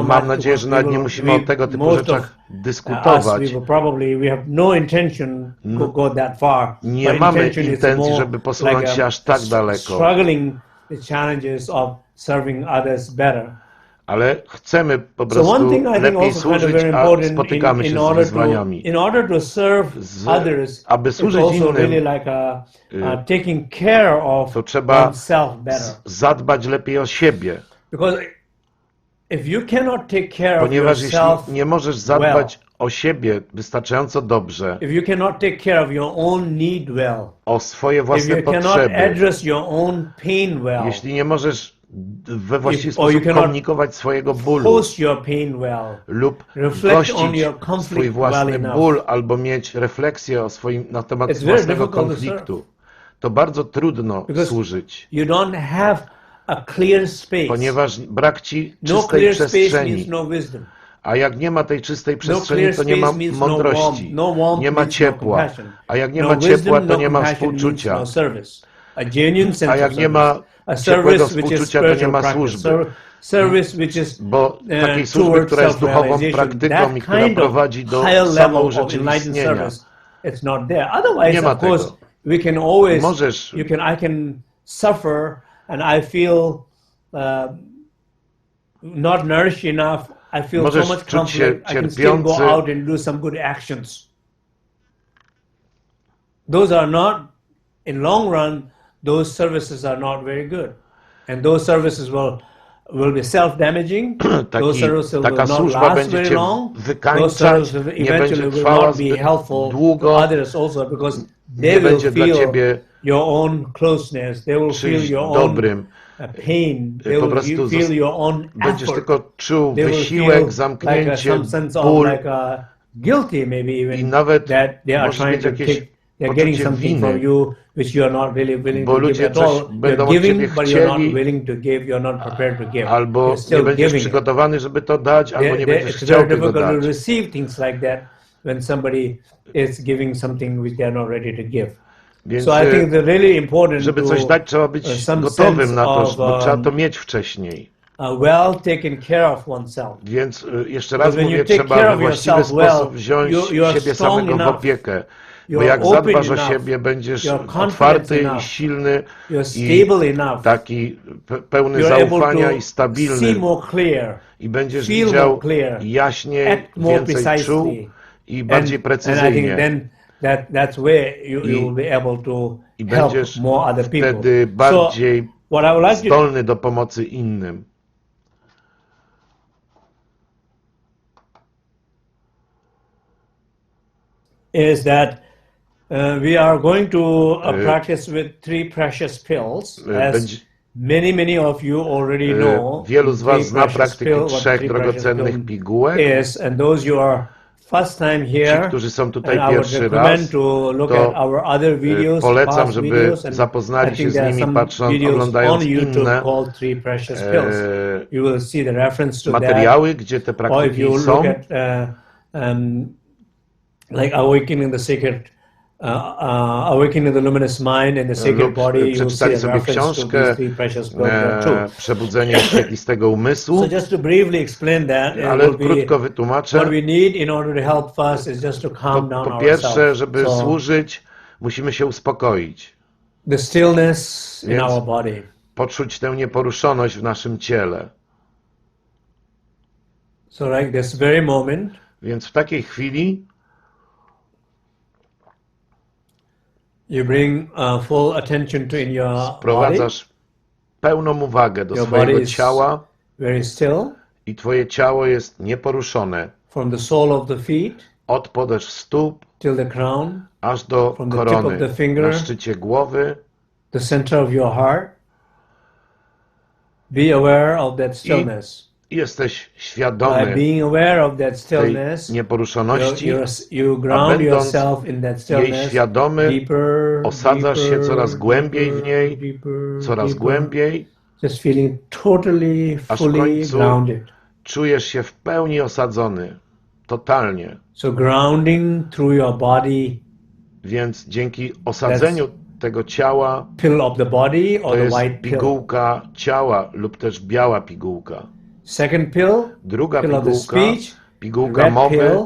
Mam nadzieję, że nawet nie musimy o tego typu rzeczach dyskutować. Nie mamy intencji, żeby posunąć się aż tak daleko. Ale chcemy po prostu lepiej służyć, a spotykamy się z wyzwaniami. Aby służyć innym, to trzeba zadbać lepiej o siebie. Ponieważ jeśli nie możesz zadbać o siebie wystarczająco dobrze, o swoje własne potrzeby, jeśli nie możesz we właściwy sposób komunikować swojego bólu lub gościć swój własny ból albo mieć refleksję na temat własnego konfliktu, to bardzo trudno służyć, ponieważ brak ci czystej przestrzeni. A jak nie ma tej czystej przestrzeni, to nie ma mądrości, nie ma ciepła. A jak nie ma ciepła, to nie ma współczucia. A jak nie ma ciepłego współczucia, to nie ma służby. Bo takiej służby, która jest duchową praktyką i która prowadzi do samourzeczywistnienia. Nie ma tego. Możesz not nourished enough. I feel so much conflict. I can still go out and do some good actions. Those are not, in long run, those services are not very good, and those services will be self-damaging. Those services will not last very long. Those services eventually will not be helpful to others also, because they will feel your own closeness. They will feel your own pain. They po will prostu feel your own będziesz effort. tylko czuł They will wysiłek, feel zamknięcie, some sense ból of guilty, maybe i even nawet that they are możesz trying mieć to jakieś take. They're getting poczucie something from winy, you which you are not really willing bo to give ludzie at coś all. będą You're od ciebie giving, but you're not chcieli, willing to give. You're not prepared to give. You're albo nie still będziesz giving it. przygotowany, żeby to dać, albo nie będziesz It's chciał very tego difficult to dać. receive things like that when somebody is giving something which they are not ready to give. Więc So I think it's really important żeby coś to dać, trzeba być some gotowym sense na to, of bo trzeba to mieć wcześniej. well taken care of oneself. Więc jeszcze raz When you mówię, take trzeba care we of właściwy yourself well, sposób wziąć you are siebie strong samego w enough. opiekę. Bo You're jak open zadbasz o enough. siebie, będziesz You're confident otwarty enough. i silny You're i stable enough. taki pełny You're able zaufania to i stabilny. see more clear, I będziesz feel more widział clear, jaśniej, act more więcej czuł precisely. i bardziej And I think precyzyjnie. then that's where you will be able to I help będziesz more other people. wtedy So bardziej what I would like to zdolny do pomocy innym. is that we are going to practice with 3 precious pills, as many of you already know. Wielu z was zna praktyki what 3 drogocennych pigułek. Is, and those you are first time Ci, here, którzy są tutaj and I would pierwszy recommend raz, to look to at our other videos, polecam, past żeby videos, and I zapoznali się think z there are nimi, some videos oglądając on YouTube inne called 3 precious pills. You will see the reference to materiały, gdzie te that. Or if praktyki you są. look at like Awakening the Sacred, Awakening the Luminous Mind and the Sacred Body, you will see przeczytali a sobie reference to książkę these 3 precious pills there too. Przebudzenie świetlistego umysłu. So just to briefly explain that, Ale krótko wytłumaczę. what we need in order to help us is just to calm down Po pierwsze, ourselves. żeby służyć, musimy się uspokoić. The stillness in Więc our body. poczuć tę nieporuszoność w naszym ciele. So like this very moment, więc w takiej chwili you bring full attention to in your body. sprowadzasz pełną uwagę do swojego ciała very still. I twoje ciało jest nieporuszone. From the sole of the feet od podeszw stóp till the crown, aż do from the korony, tip of the finger, na szczycie głowy, the center of your heart. Be aware of that stillness. I jesteś świadomy By being aware of that stillness, tej nieporuszoności, you ground yourself in that stillness, jej świadomy, deeper, osadzasz się coraz głębiej w niej, coraz deeper, głębiej, just feeling totally, aż w fully końcu grounded. czujesz się w pełni osadzony, totalnie. So grounding through your body, więc dzięki osadzeniu tego ciała, pill of the body or to the jest white pill. pigułka ciała lub też biała pigułka. Second pill, druga pill of the pigułka, speech, pigułka red mowy, pill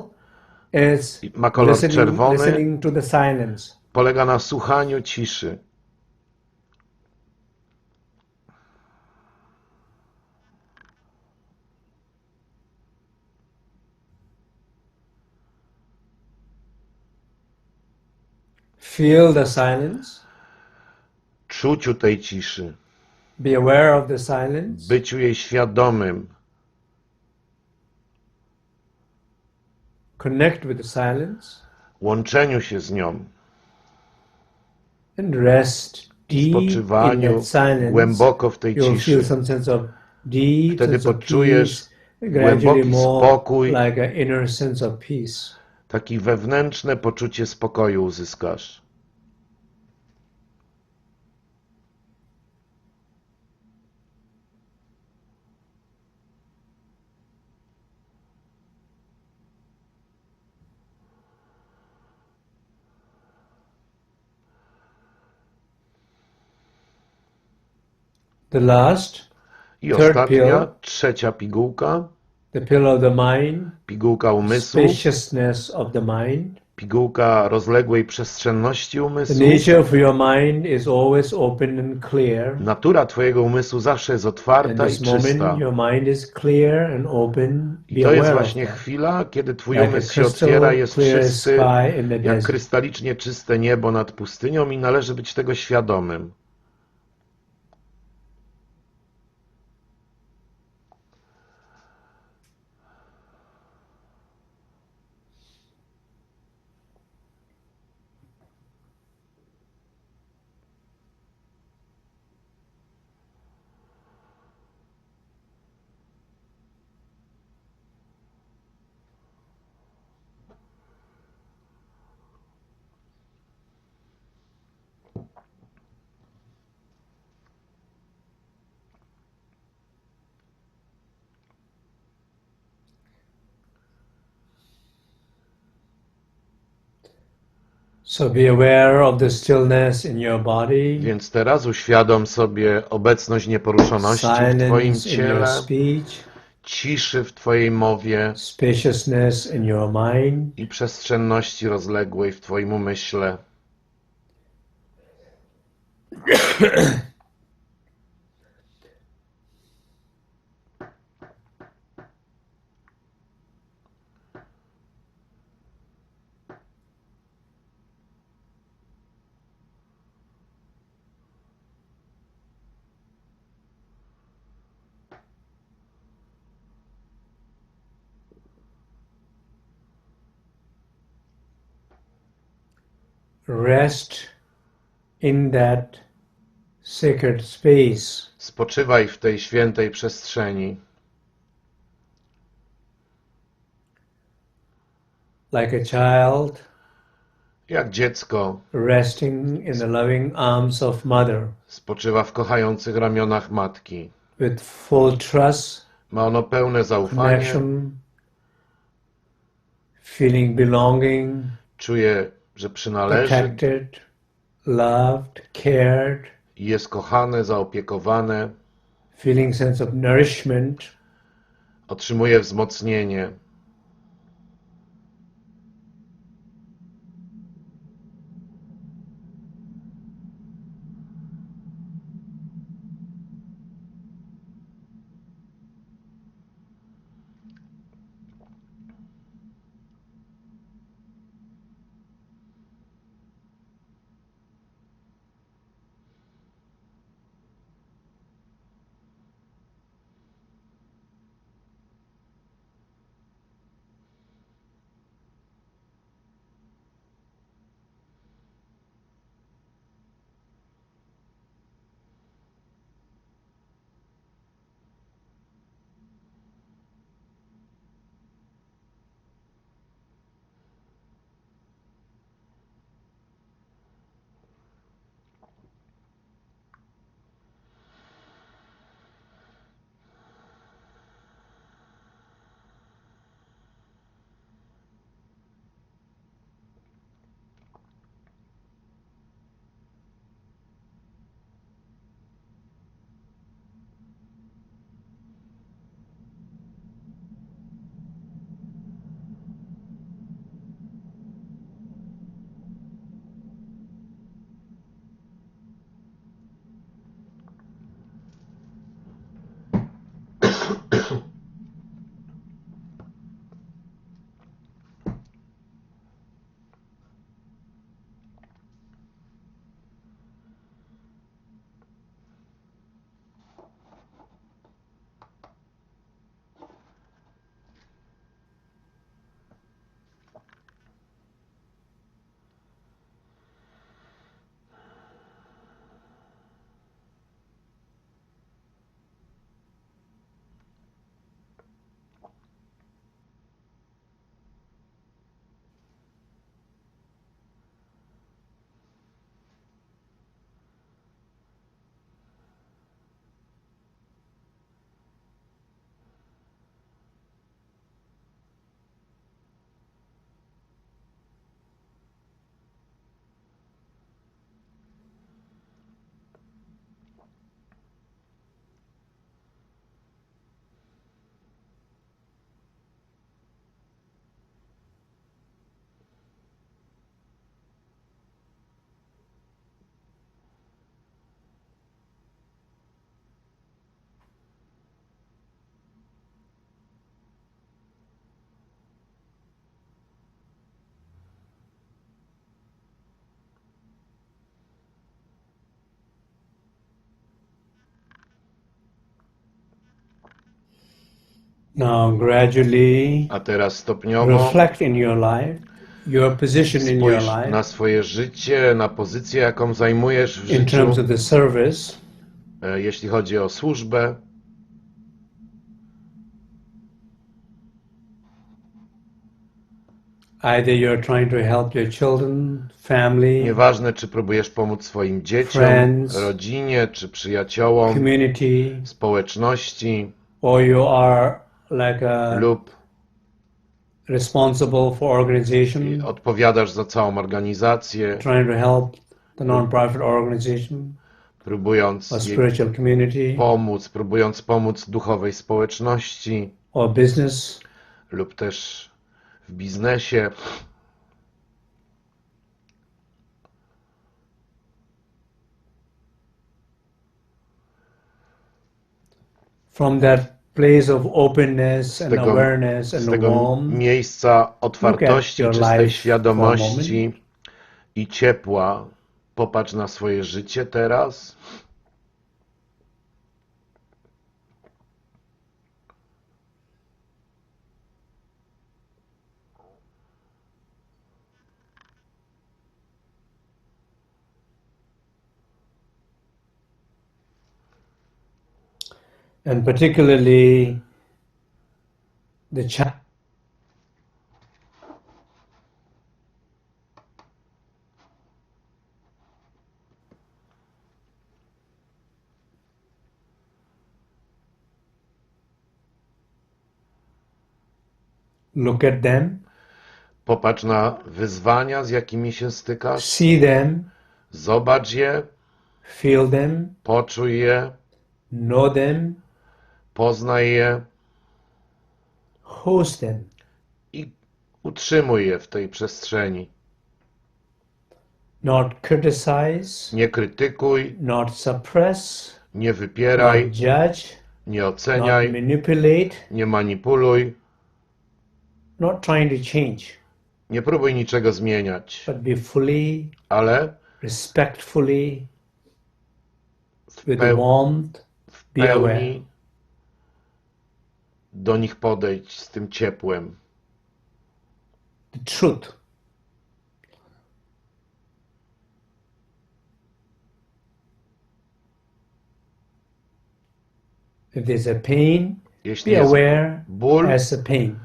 is ma kolor czerwony, listening to the silence. Polega na słuchaniu ciszy. Feel the silence. Czuciu tej ciszy. Be aware of the silence. Byciu jej świadomym. Connect with the silence. Łączeniu się z nią. And rest deep spoczywaniu in that silence. Głęboko w tej You'll ciszy. feel some sense of deep Wtedy sense of poczujesz peace, gradually głęboki more spokój. like an inner sense of peace. Takie wewnętrzne poczucie spokoju uzyskasz. The last, I third ostatnia, pill, trzecia pigułka. the pill of the mind, pigułka umysłu. spaciousness of the mind. Pigułka rozległej przestrzenności The umysłu. nature of your mind is always open and clear. Natura twojego umysłu zawsze jest In otwarta i this czysta. moment, your mind is clear and open. I to jest właśnie chwila, kiedy twój Like umysł a się crystal otwiera, jest clear czysty, sky in the jak desert. krystalicznie czyste niebo nad pustynią i należy być tego świadomym. So be aware of the stillness in your body. Więc teraz uświadom sobie obecność nieporuszoności w Twoim ciele, ciszy w Twojej mowie spaciousness in your mind. I przestrzenności rozległej w Twoim umyśle. Rest in that sacred space. Spoczywaj w tej świętej przestrzeni. Like a child. Jak dziecko. Resting in the loving arms of mother. Spoczywa w kochających ramionach matki. With full trust. Ma ono pełne zaufanie. Feeling belonging. Czuje, że przynależy. Protected, loved, cared. Jest kochane, zaopiekowane. Feeling sense of nourishment. Otrzymuje wzmocnienie. Now gradually A teraz stopniowo reflect in your life, your position in your spójrz life na swoje życie, na pozycję, jaką zajmujesz w in życiu, terms of the service. Jeśli chodzi o służbę. Either you're trying to help your children, family, Nieważne, czy próbujesz pomóc swoim dzieciom, friends, rodzinie, czy przyjaciołom, community, społeczności, or you are like a lub responsible for organization. I odpowiadasz za całą organizację. Trying to help the non-profit organization. Próbując a spiritual community. Próbując pomóc duchowej społeczności. Or business. Lub też w biznesie. From that place of openness and awareness and z tego warmth, miejsca otwartości, czystej świadomości i ciepła, popatrz na swoje życie teraz. and particularly the look at them. Popatrz na wyzwania, z jakimi się stykasz. See them. Zobacz je. Feel them. Poczuj je. Know them. Poznaj je. Host them. I utrzymuj je w tej przestrzeni. Not criticize. Nie krytykuj. Not suppress. Nie wypieraj. Not judge. Nie oceniaj. Not manipulate. Nie manipuluj. Not trying to change. Nie próbuj niczego zmieniać. But be fully, ale respectfully, with warmth, w pełni do nich podejdź z tym ciepłem. The truth. If there's a pain, Jeśli be jest aware ból, as a pain.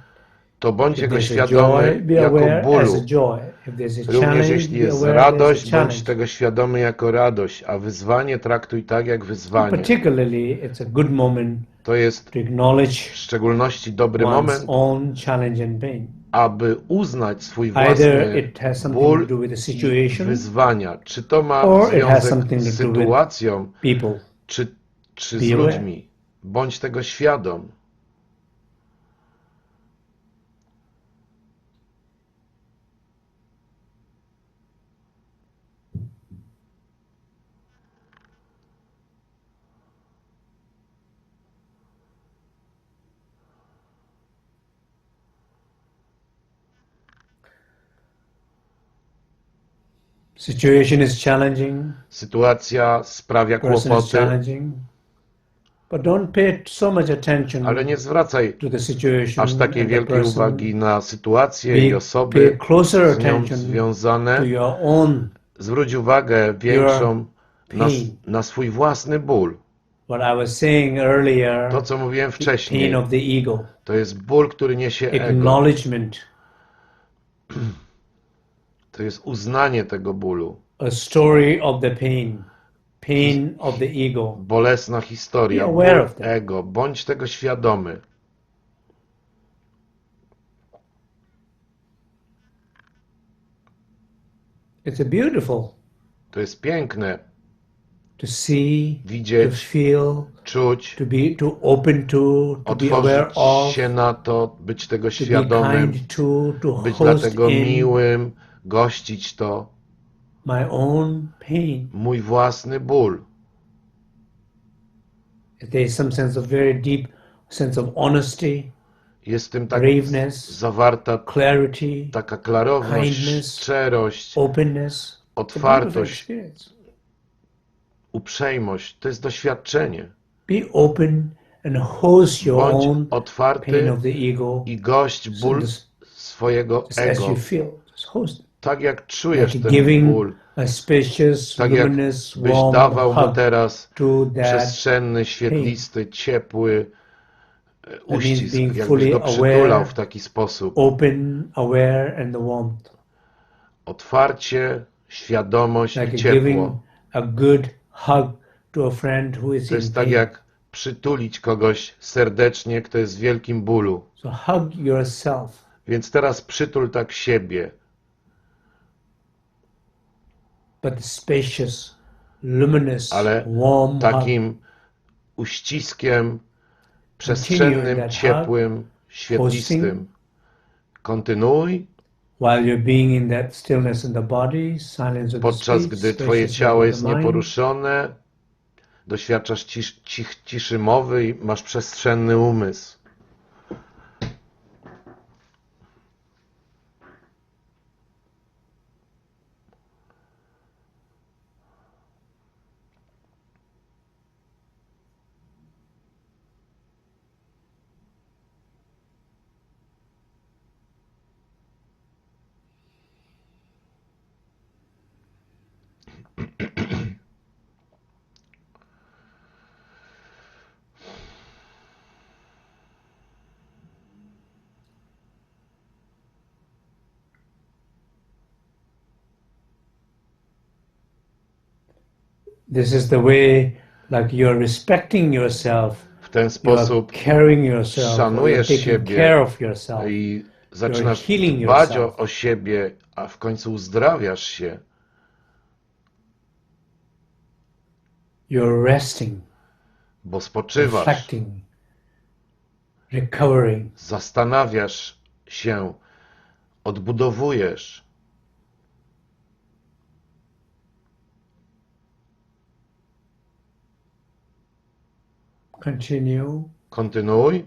to bądź If jego there's a świadomy joy, be jako aware as bólu. a joy. If there's a Również challenge, jeśli be jest aware there's a radość, challenge. bądź tego świadomy jako radość, a wyzwanie traktuj tak jak wyzwanie. Particularly, it's a good moment To jest to acknowledge w szczególności dobry one's moment, own challenge and pain. aby uznać swój Either własny it has something ból to do with the i situation, wyzwania. Czy to ma or it has związek something z to do with sytuacją, people. czy Be z aware. ludźmi. Bądź tego świadom. Situation is challenging. Sytuacja sprawia Person is kłopoty, challenging. But don't pay so much attention ale nie zwracaj to the situation aż takiej and the wielkiej person. uwagi na sytuację i Pay osoby closer z nią attention związane. to your own Zwróć uwagę większą na, pain. na swój własny ból. What I was saying earlier, To, co mówiłem pain wcześniej, of the ego. to jest ból, który niesie ego. Acknowledgement. To jest uznanie tego bólu. A story of the pain. Pain of the ego. Bolesna historia, Be aware ból of that. ego. Bądź tego świadomy. It's beautiful To jest piękne. to see, to Widzieć, feel, czuć, to open to be aware otworzyć of, się na to, być tego to be świadomym, kind to być host dlatego in miłym, gościć to. my own pain. Mój własny ból. If there is some sense of very deep sense of honesty, Jest w tym tak braveness, zawarta clarity, taka klarowność, kindness, szczerość, openness, it's a beautiful otwartość, experience. uprzejmość. To jest doświadczenie. Be open and host your Bądź own pain otwarty of the ego. i gość ból swojego Just as ego. you feel, just host it. Tak jak czujesz Like ten giving ból, a spacious, tak jak luminous, byś warm dawał mu hug teraz to that przestrzenny, świetlisty, ciepły uścisk, being jakbyś fully go przytulał aware, w taki sposób. open, aware, and the warmth. Otwarcie, świadomość Like i giving ciepło. a good hug to a friend who is To in jest tak pain. jak przytulić kogoś serdecznie, kto jest w wielkim bólu. So hug yourself. Więc teraz przytul tak siebie. But spacious, luminous, Ale warm takim uściskiem przestrzennym, ciepłym, świetlistym. Kontynuuj. While you're being in that stillness in the body, silence of the Podczas speech, gdy twoje spaciousness ciało of jest the mind, nieporuszone, doświadczasz ciszy mowy i masz przestrzenny umysł. this is the way, like you're respecting yourself, W ten sposób caring yourself, szanujesz taking siebie care of yourself, i zaczynasz healing dbać yourself. o siebie, a w końcu uzdrawiasz się. You're resting, Bo spoczywasz, reflecting, recovering. zastanawiasz się, odbudowujesz. Continue. Kontynuuj.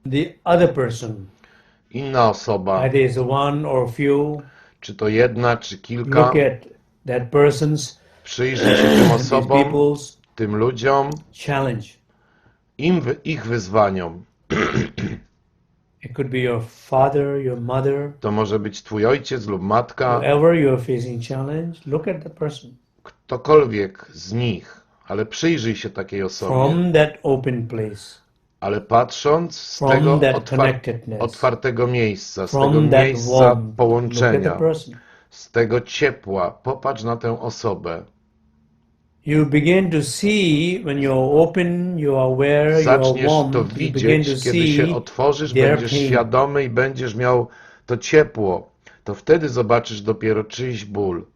The other person, Inna osoba, either is one or few, czy to jedna, czy kilka, look at that person's, przyjrzyj się tym these osobom, people's tym ludziom, challenge. ich wyzwaniom. It could be your father, your mother, To może być twój ojciec lub matka, whoever you're facing challenge, look at the person. ktokolwiek z nich, ale przyjrzyj się takiej osobie. From that open place, Ale patrząc z from tego that connectedness, otwartego miejsca, z from tego that miejsca warmth, look at the połączenia, person. z tego ciepła, popatrz na tę osobę. You begin to see when you're open, you're aware, you're Zaczniesz warm, to you begin widzieć, to kiedy się see otworzysz, their będziesz pain. świadomy i będziesz miał to ciepło. To wtedy zobaczysz dopiero czyjś ból.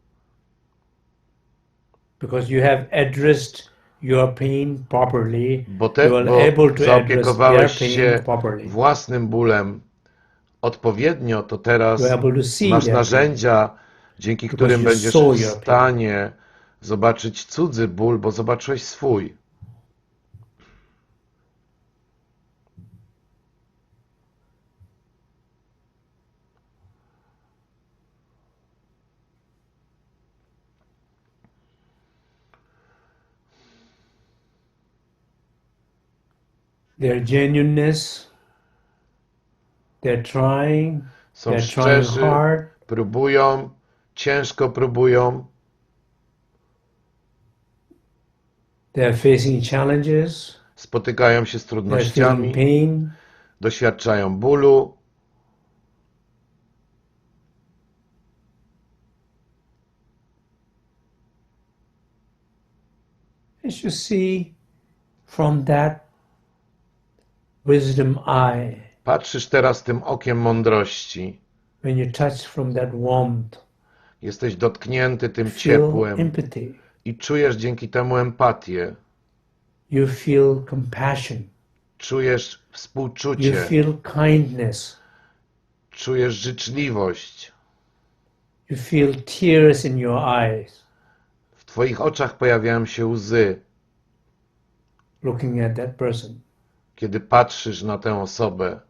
Because you have addressed your pain properly, Bo you are able to address their zaopiekowałeś pain się properly. własnym bólem odpowiednio, to teraz You're able to see masz their pain. narzędzia, dzięki Because którym you będziesz saw w your pain. stanie zobaczyć cudzy ból, bo zobaczyłeś swój. Their genuineness, they're trying, Są they're trying szczerzy, hard, próbują, ciężko próbują, They are facing challenges. Spotykają się z They are trudnościami, feeling pain. doświadczają bólu. As you see from that wisdom eye, Patrzysz teraz tym okiem mądrości. when you touch from that warmth, Jesteś dotknięty tym feel ciepłem empathy. i czujesz dzięki temu empatię. You feel compassion. Czujesz You współczucie. feel kindness. Czujesz życzliwość. You feel tears in your eyes W twoich oczach pojawiają się łzy, looking at that person. kiedy patrzysz na tę osobę.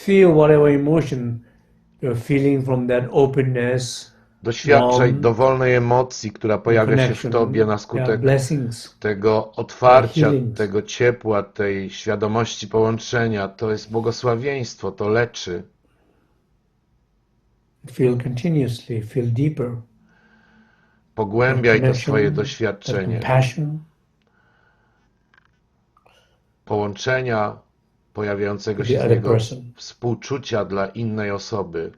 Feel whatever emotion you're feeling from that openness. Doświadczaj dowolnej emocji, która pojawia się w tobie na skutek tego otwarcia, tego ciepła, tej świadomości połączenia. To jest błogosławieństwo, to leczy. Feel continuously, feel deeper. Pogłębiaj to swoje doświadczenie. Połączenia pojawiającego się z niego współczucia dla innej osoby.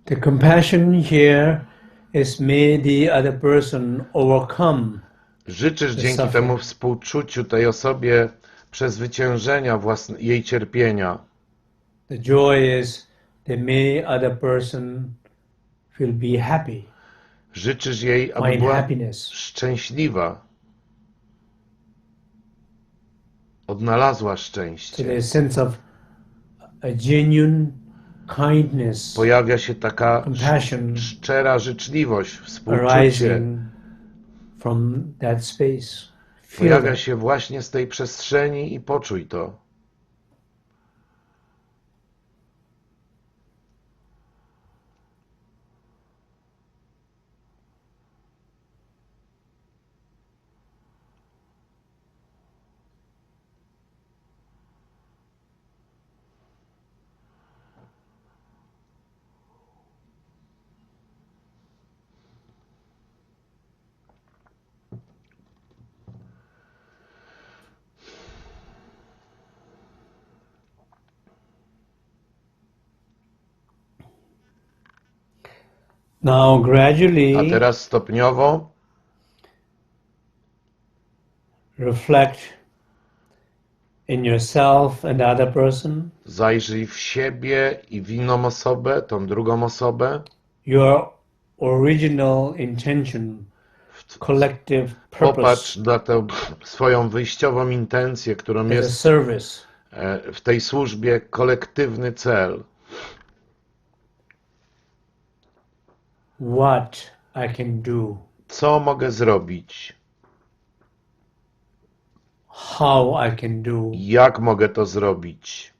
The compassion here is may the other person overcome. Życzysz dzięki temu współczuciu tej osobie przezwyciężenia jej cierpienia. The joy is that may other person will be happy. Życzysz jej, aby była szczęśliwa. Odnalazła szczęście. So there's a sense of a genuine kindness, pojawia się taka szczera życzliwość, współczucie. From that space. Pojawia się właśnie z tej przestrzeni i poczuj to. Now gradually, a teraz stopniowo reflect in yourself and the other person. Zajrzyj w siebie i w inną osobę, tą drugą osobę. Your original intention, collective purpose. Popatrz na tę swoją wyjściową intencję, którą jest w tej służbie kolektywny cel. What I can do. Co mogę zrobić? How I can do. Jak mogę to zrobić?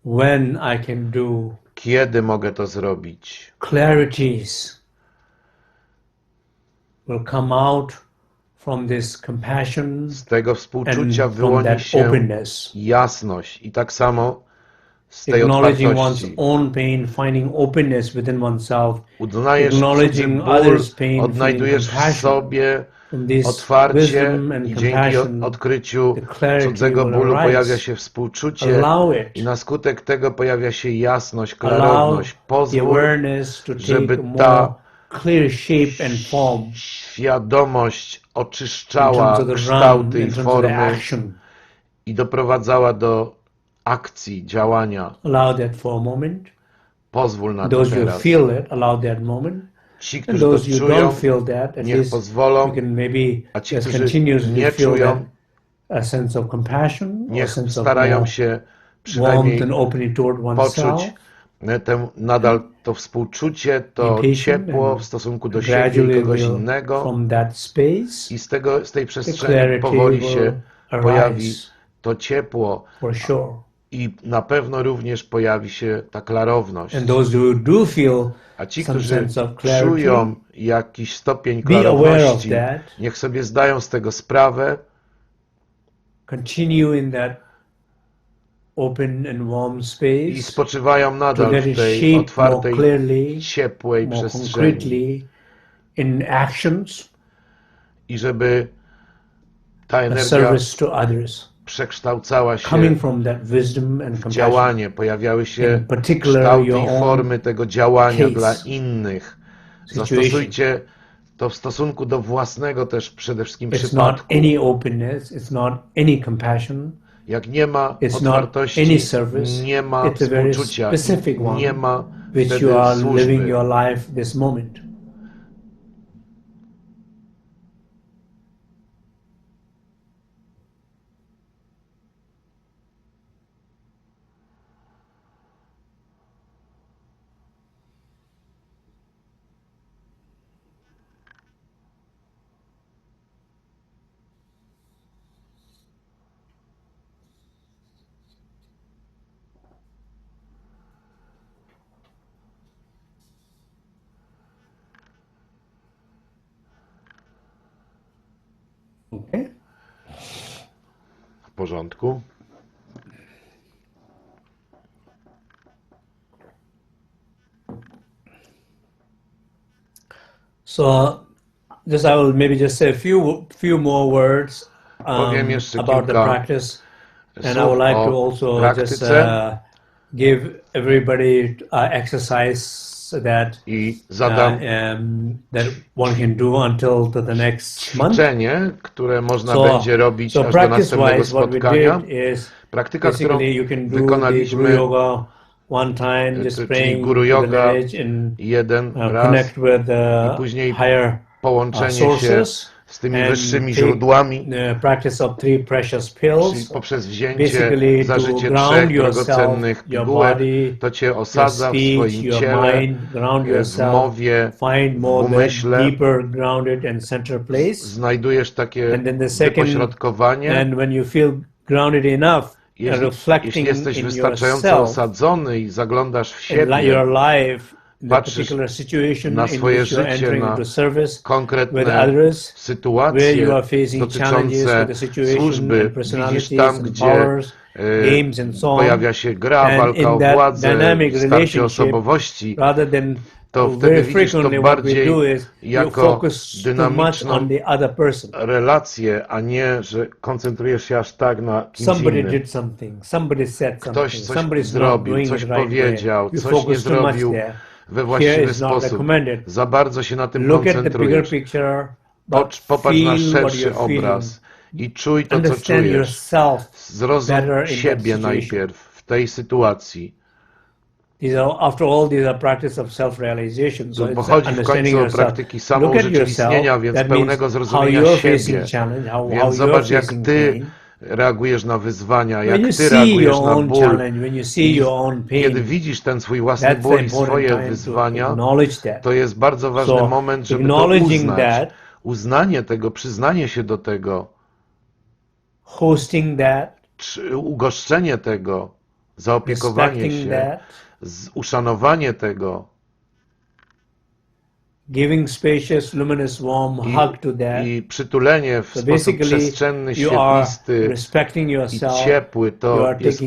When I can do. Kiedy mogę to zrobić? Clarities will come out from this compassion. Z tego współczucia wyłoni się jasność i tak samo z tej otwartości. One's own pain, finding openness within oneself. Uznajesz cudzy ból, odnajdujesz w sobie otwarcie i dzięki odkryciu cudzego bólu pojawia się współczucie i na skutek tego pojawia się jasność, klarowność. Pozwól, żeby ta świadomość oczyszczała kształty i formy i doprowadzała do akcji, działania. Allow that for a moment. Pozwól na to Those who teraz. feel it, allow that moment. Ci, And którzy to those who czują, don't feel that, at niech least pozwolą, you can maybe a ci, just którzy continuously nie feel that czują, a sense of compassion, or a niech sense of starają more się warmth przynajmniej and opening toward oneself. poczuć nadal to współczucie, to ciepło w stosunku do siebie i kogoś innego. From that space, I z tej przestrzeni powoli się pojawi to ciepło. For sure. I na pewno również pojawi się ta klarowność. And those who do feel A ci, some którzy sense of clarity, czują jakiś stopień be aware of klarowności, that. niech sobie zdają z tego sprawę. Continue in that open and warm space. I spoczywają nadal w tej otwartej, ciepłej przestrzeni. In actions, I żeby ta energia przekształcała się w działanie, pojawiały się kształty i formy tego działania dla innych. Zastosujcie to w stosunku do własnego też przede wszystkim przypadku. Jak nie ma otwartości, nie ma współczucia, nie ma wtedy służby. Okay. W porządku. So, just I will maybe just say a few more words about the practice, and I would like to also just give everybody exercise that that one can do until to the next month. Ćwiczenie, które można będzie robić aż do następnego spotkania. Praktyka, którą wykonaliśmy, one time, just czyli guru yoga jeden raz i później połączenie się z tymi wyższymi źródłami, czyli poprzez wzięcie, zażycie 3 drogocennych pigułek, to Cię osadza w swoim ciele, w mowie, w umyśle, znajdujesz takie wypośrodkowanie. Jeśli jesteś wystarczająco osadzony i zaglądasz w siebie, patrzysz na swoje życie, na konkretne sytuacje dotyczące służby, widzisz tam, gdzie pojawia się gra, walka o władzę, starcie osobowości, to wtedy widzisz to bardziej jako dynamiczną relację, a nie, że koncentrujesz się aż tak na kimś innym. Ktoś coś zrobił, coś powiedział, coś nie zrobił we właściwy sposób. Za bardzo się na tym koncentrujesz. Popatrz na szerszy obraz i czuj to, co czujesz. Zrozum siebie najpierw w tej sytuacji. Pochodzi w końcu o praktyki samourzeczywistnienia, więc pełnego zrozumienia siebie. Więc zobacz, jak Ty reagujesz na wyzwania, jak Ty reagujesz na ból. Kiedy widzisz ten swój własny ból i swoje wyzwania, to jest bardzo ważny moment, żeby to uznać. Uznanie tego, przyznanie się do tego, ugoszczenie tego, zaopiekowanie się, uszanowanie tego i przytulenie w sposób przestrzenny, świetlisty i ciepły, to jest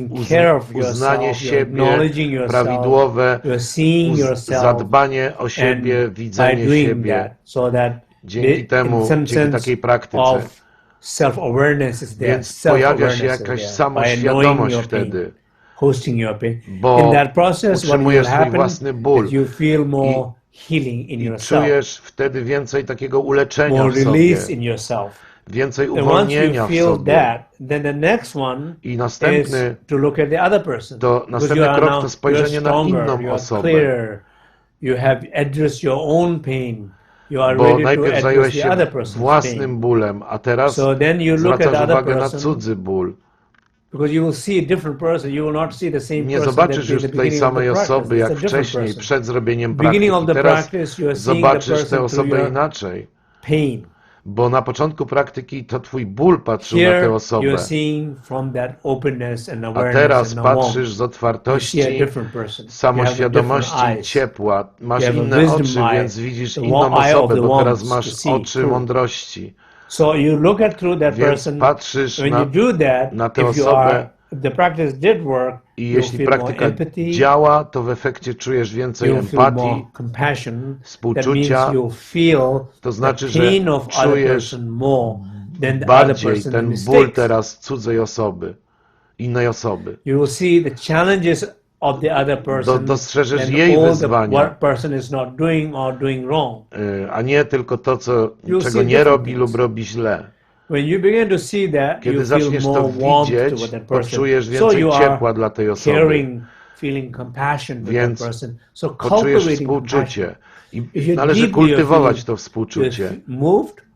uznanie siebie, prawidłowe zadbanie o siebie, widzenie siebie. Dzięki temu, dzięki takiej praktyce, więc pojawia się jakaś samoświadomość wtedy, bo utrzymujesz swój własny ból i czujesz wtedy więcej takiego uleczenia w sobie, więcej And once uwolnienia you w feel sobie. that, then the next one I is następny, to look at the other person. to Because następny krok to you're spojrzenie na stronger, inną you are osobę. clear, you have addressed your own pain. You are Bo ready to najpierw address zająłeś the się other person's własnym pain. bólem, a teraz So then you look at zwracasz the other uwagę na person, cudzy ból. because you will see a different person. You will not see the same Nie person zobaczysz that już in the tej beginning of the samej practice. osoby It's jak a different wcześniej, person. przed zrobieniem Beginning of praktyki. the Teraz practice, you are seeing the zobaczysz tę person through osobę your inaczej. pain. Bo na początku praktyki to twój ból patrzył na tę Here osobę. you're seeing from that openness and A awareness teraz and patrzysz z you see a otwartości, different person. samoświadomości i ciepła. Masz inne oczy, więc widzisz inną osobę, bo teraz masz oczy mądrości. So you look at through that Więc person. patrzysz When you do that, na tę if osobę the practice did work, i you'll jeśli feel more praktyka empathy, działa, to w efekcie czujesz więcej you'll feel more empatii, compassion. That means współczucia. you'll feel To znaczy, the że pain of other czujesz person more than the other bardziej person ten ból mistakes. teraz cudzej osoby, innej osoby. You will see the challenges of the other person Dostrzeżesz and jej all the wyzwania, what person is not doing or doing wrong. a nie tylko to, You'll czego see nie different robi things. lub robi źle. When you begin to see that, Kiedy you feel zaczniesz to more warmth widzieć, to that person. poczujesz So więcej you ciepła are dla tej osoby. caring, feeling compassion for that Więc person. So poczujesz cultivating compassion. współczucie. I If you należy deeply kultywować feel to współczucie. moved.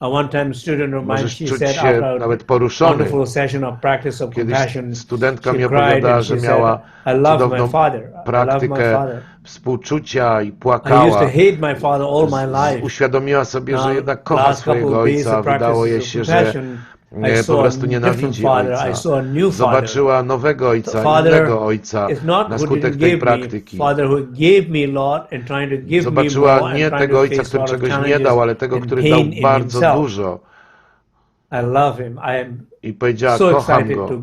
A one-time student of mine, Możesz she czuć said się after nawet a poruszony. wonderful session of practice of compassion, Kiedyś studentka she mi cried opowiadała, and że she miała said, I love my cudowną father. I love my praktykę father. współczucia i I used płakała. to hate my father all my life. Uświadomiła sobie, że Now, jednak kocha last couple swojego of days ojca. of Wydało jej practices się, of że compassion, I po saw a prostu different nienawidzi father. ojca. I saw a new father. Zobaczyła nowego ojca, Father innego ojca is not na who skutek didn't tej give me, praktyki. Father who gave me a lot and trying to give me Zobaczyła more nie and trying tego to ojca, face a który lot of czegoś nie challenges dał, ale tego, and który dał pain in bardzo himself. dużo. I love him. I am I powiedziała, so kocham excited go. to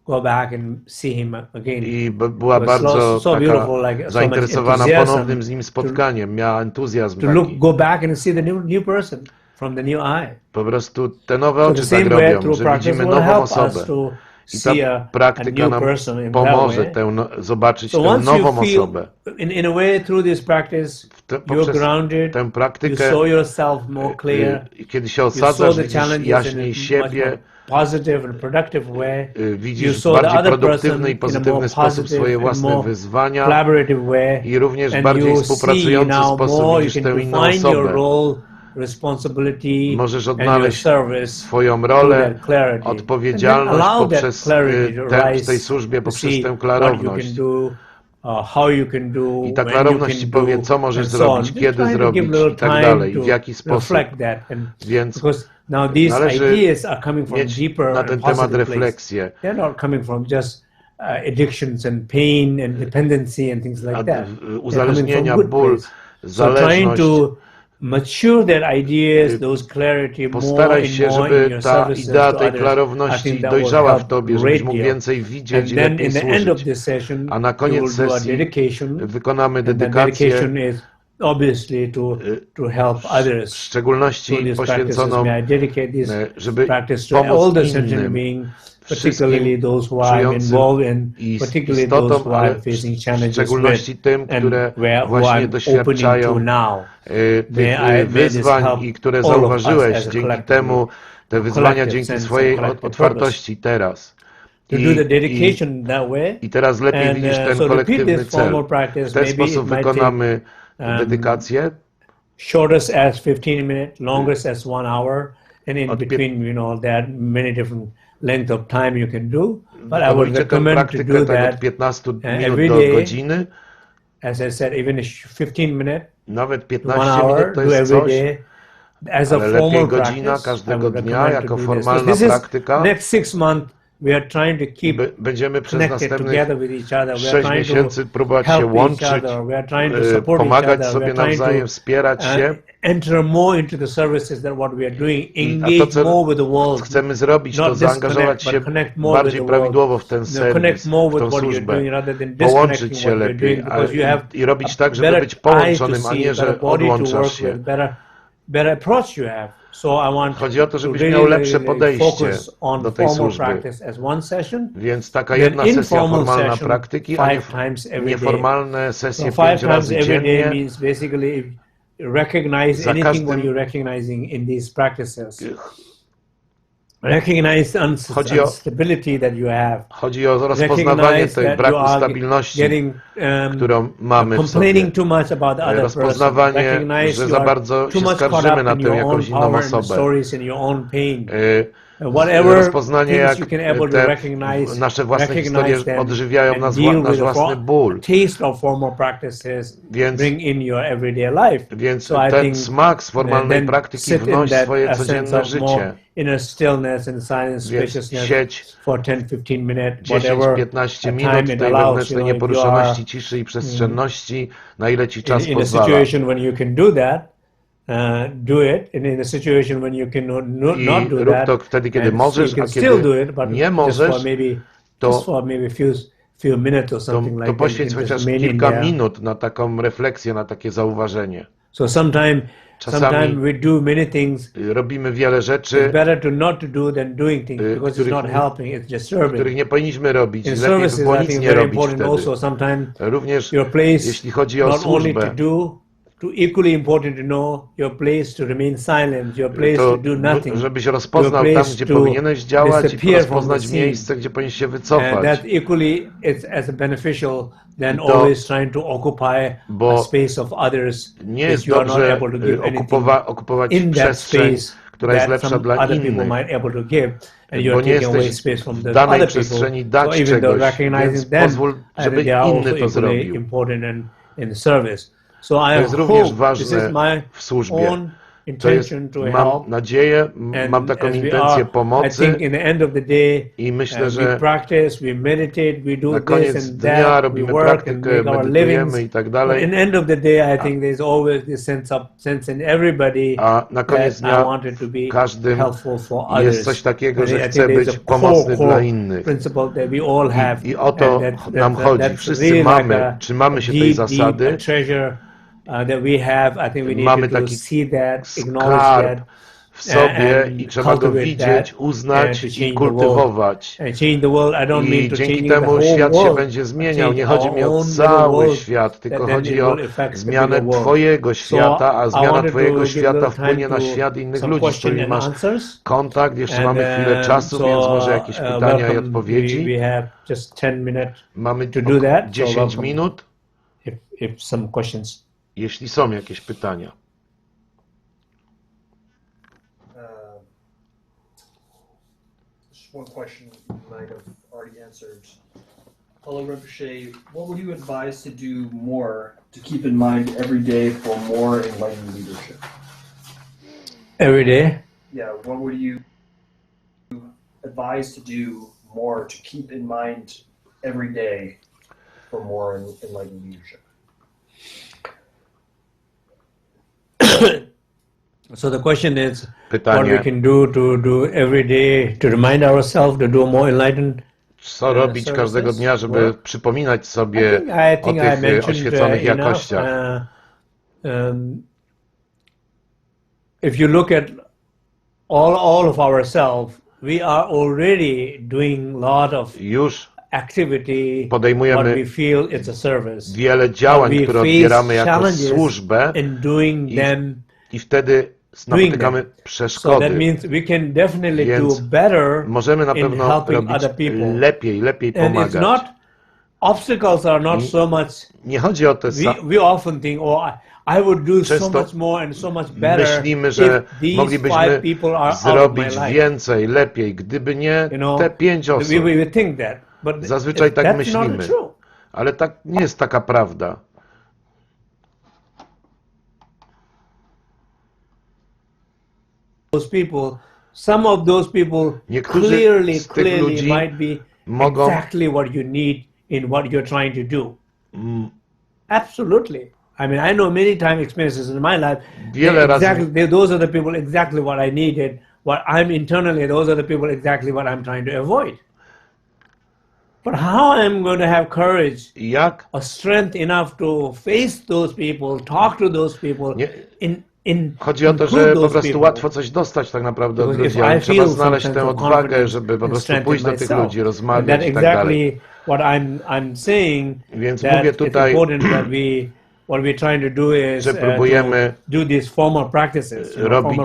go back and see him again. I była It was bardzo so taka beautiful, like so much zainteresowana enthusiasm ponownym z nim spotkaniem. Miała entuzjazm to taki. go back and see the new person from the new eye. Po prostu te nowe So the oczy same tak way robią, through że practice widzimy will nową help osobę. us to I see ta a praktyka new nam person in that pomoże way. zobaczyć So tę once you nową feel, osobę. in a way through this practice, you're Poprzez grounded, tę you praktykę, saw yourself more clear, kiedy się you saw osadzasz, the widzisz challenges in jaśniej a much siebie, more positive and productive way. You widzisz saw w the bardziej other produktywny person i in a pozytywny more sposób swoje positive and własne more wyzwania collaborative way, i również and bardziej you see współpracujący now sposób more, you widzisz can tę inną define your osobę. role, responsibility, Możesz and your odnaleźć service swoją through rolę, that clarity, and then odpowiedzialność allow that poprzez clarity to w tej rise, służbie, to poprzez see tę what you klarowność. can do, how you can do, I ta when you klarowność can ci do, powie, co możesz and so on. zrobić, Just kiedy trying to give zrobić little i tak time dalej, to w jaki sposób. reflect that, and Więc because now these należy ideas are coming from mieć deeper na ten and temat positive place. refleksję. They're not coming from just addictions and pain and dependency and things like that. Uzależnienia, ból, So trying zależność. to mature that ideas, those clarity more Postaraj and się, more in żeby your ta services idea to tej others. I klarowności think that will dojrzała w help tobie, żebyś great mógł deal. więcej widzieć And i then lepiej in the end of służyć. this session, A na you koniec will do a sesji dedication. wykonamy And the dedykację, dedication is obviously to help w others. szczególności through these poświęconą, practices. May I dedicate this żeby practice to all pomóc the sentient innym, beings, particularly wszystkim those who I'm czującym involved in, i particularly those istotom, who ale I'm facing w challenges szczególności with, tym, and które who właśnie I'm opening to doświadczają now. tych May this wyzwań help i które all of us zauważyłeś as a dzięki collective, temu, te wyzwania collective dzięki sense swojej and collective otwartości teraz. To do the dedication that way. I teraz lepiej And, widzisz ten so repeat kolektywny this cel. formal practice. W ten Maybe it sposób might wykonamy dedykację. shortest as 15 minutes, longest as 1 hour, and in Od between, there are many different length of time you can do. But I would Wykonujcie tę recommend to praktykę do tak that od 15 minut every do day. godziny. As I said, even 15 minutes, Nawet 1 15 hour, minut to do jest every coś, day. As a ale lepiej formal godzina practice, I każdego would dnia recommend jako to do this. formalna This is praktyka. next 6 months. We are trying to keep Będziemy przez connected następnych together with each other. We are 6 trying miesięcy to próbować się help each łączyć, other. We are trying to support each pomagać other. We sobie are trying nawzajem, to wspierać się. enter more into the services than what we are doing. A to, Engage co more with the world. chcemy zrobić, to Not zaangażować disconnect, się but connect more with bardziej the world. prawidłowo w ten Connect serwis, more w with tą what you're służbę, doing rather than połączyć disconnecting się what you're lepiej doing, because you have i robić tak, żeby better być eyes to połączonym, a see, nie, better że body to odłączasz work się. with, better approach you have. So I want Chodzi o to, żebyś to miał really, lepsze podejście focus on do tej formal służby. practice as one session. Więc taka Then jedna sesja informal formalna session praktyki, a 5 times every day. nieformalne sesje So 5 5 times razy every day dziennie. means basically recognize Za anything what każdym- you're recognizing in these practices. Chodzi o rozpoznawanie tej braku stabilności, którą mamy w sobie. Rozpoznawanie, że za bardzo się skarżymy na tę jakąś inną osobę. Rozpoznanie, jak nasze własne historie odżywiają nasz własny ból. Więc ten smak z formalnej praktyki wnosi w swoje codzienne życie. Więc siedź 10-15 minut tej wewnętrznej nieporuszoności, ciszy i przestrzenności, na ile ci czas pozwala. Do it, and in a situation when you cannot do rób that, to wtedy, kiedy możesz, a kiedy nie możesz, to poświęć chociaż kilka minut na taką refleksję, na takie zauważenie. So sometimes we do many things. Robimy wiele rzeczy, których nie powinniśmy robić. Lepiej by było nic nie robić wtedy. Również jeśli chodzi o służbę, equally important to know your place to remain silent, your place to do nothing. Żebyś rozpoznał tam, gdzie powinieneś działać, i rozpoznać miejsce, gdzie powinieneś się wycofać. And that equally is as beneficial than always trying to occupy a space of others. Nie jest dobrze okupować przestrzeń, która jest lepsza dla innych, bo nie jesteś w danej przestrzeni dać czegoś, więc pozwól, żeby inny to zrobił. To jest również ważne w służbie. To jest, mam nadzieję, mam taką intencję pomocy i myślę, że na koniec dnia robimy praktykę, medytujemy i tak dalej, a na koniec dnia w każdym jest coś takiego, że chce być pomocny dla innych. I o to nam chodzi. Wszyscy mamy, trzymamy się tej zasady. Mamy taki skarb w sobie i trzeba go widzieć, uznać i kultywować. I dzięki temu świat się będzie zmieniał. Nie chodzi mi o cały świat, tylko chodzi o zmianę Twojego świata, a zmiana Twojego świata wpłynie na świat innych ludzi, z którymi masz kontakt. Jeszcze mamy chwilę czasu, więc może jakieś pytania i odpowiedzi. Mamy 10 minut. Jeśli są jakieś pytania. Just one question you might have already answered. Paulo Rinpoche, what would you advise to do more to keep in mind every day for more enlightened leadership? Every day? Yeah, what would you advise to do more to keep in mind every day for more enlightened leadership? So the question is, what we can do every day to remind ourselves to do more enlightened. Co robić każdego dnia, żeby przypominać sobie o tych oświeconych jakościach? If you look at all of ourselves, we are already doing a lot of activity. Podejmujemy what we feel it's a service. Wiele działań, które odbieramy jako służbę i wtedy napotykamy przeszkody. Więc możemy na pewno robić lepiej pomagać. Nie chodzi o te myślimy, że moglibyśmy zrobić więcej, lepiej, gdyby nie te 5 osób. Zazwyczaj tak myślimy, ale tak nie jest taka prawda. Some of those people clearly might be exactly what you need in what you're trying to do. Absolutely. I mean, I know many time experiences in my life. Those are the people exactly what I needed. What I'm internally, those are the people exactly what I'm trying to avoid. But how I'm going to have courage, or strength enough to face those people, talk to those people, Chodzi o to, że po prostu łatwo coś dostać tak naprawdę od ludzi, ale trzeba znaleźć tę odwagę, żeby po prostu pójść do tych ludzi, rozmawiać i tak dalej. Więc mówię tutaj, że próbujemy robić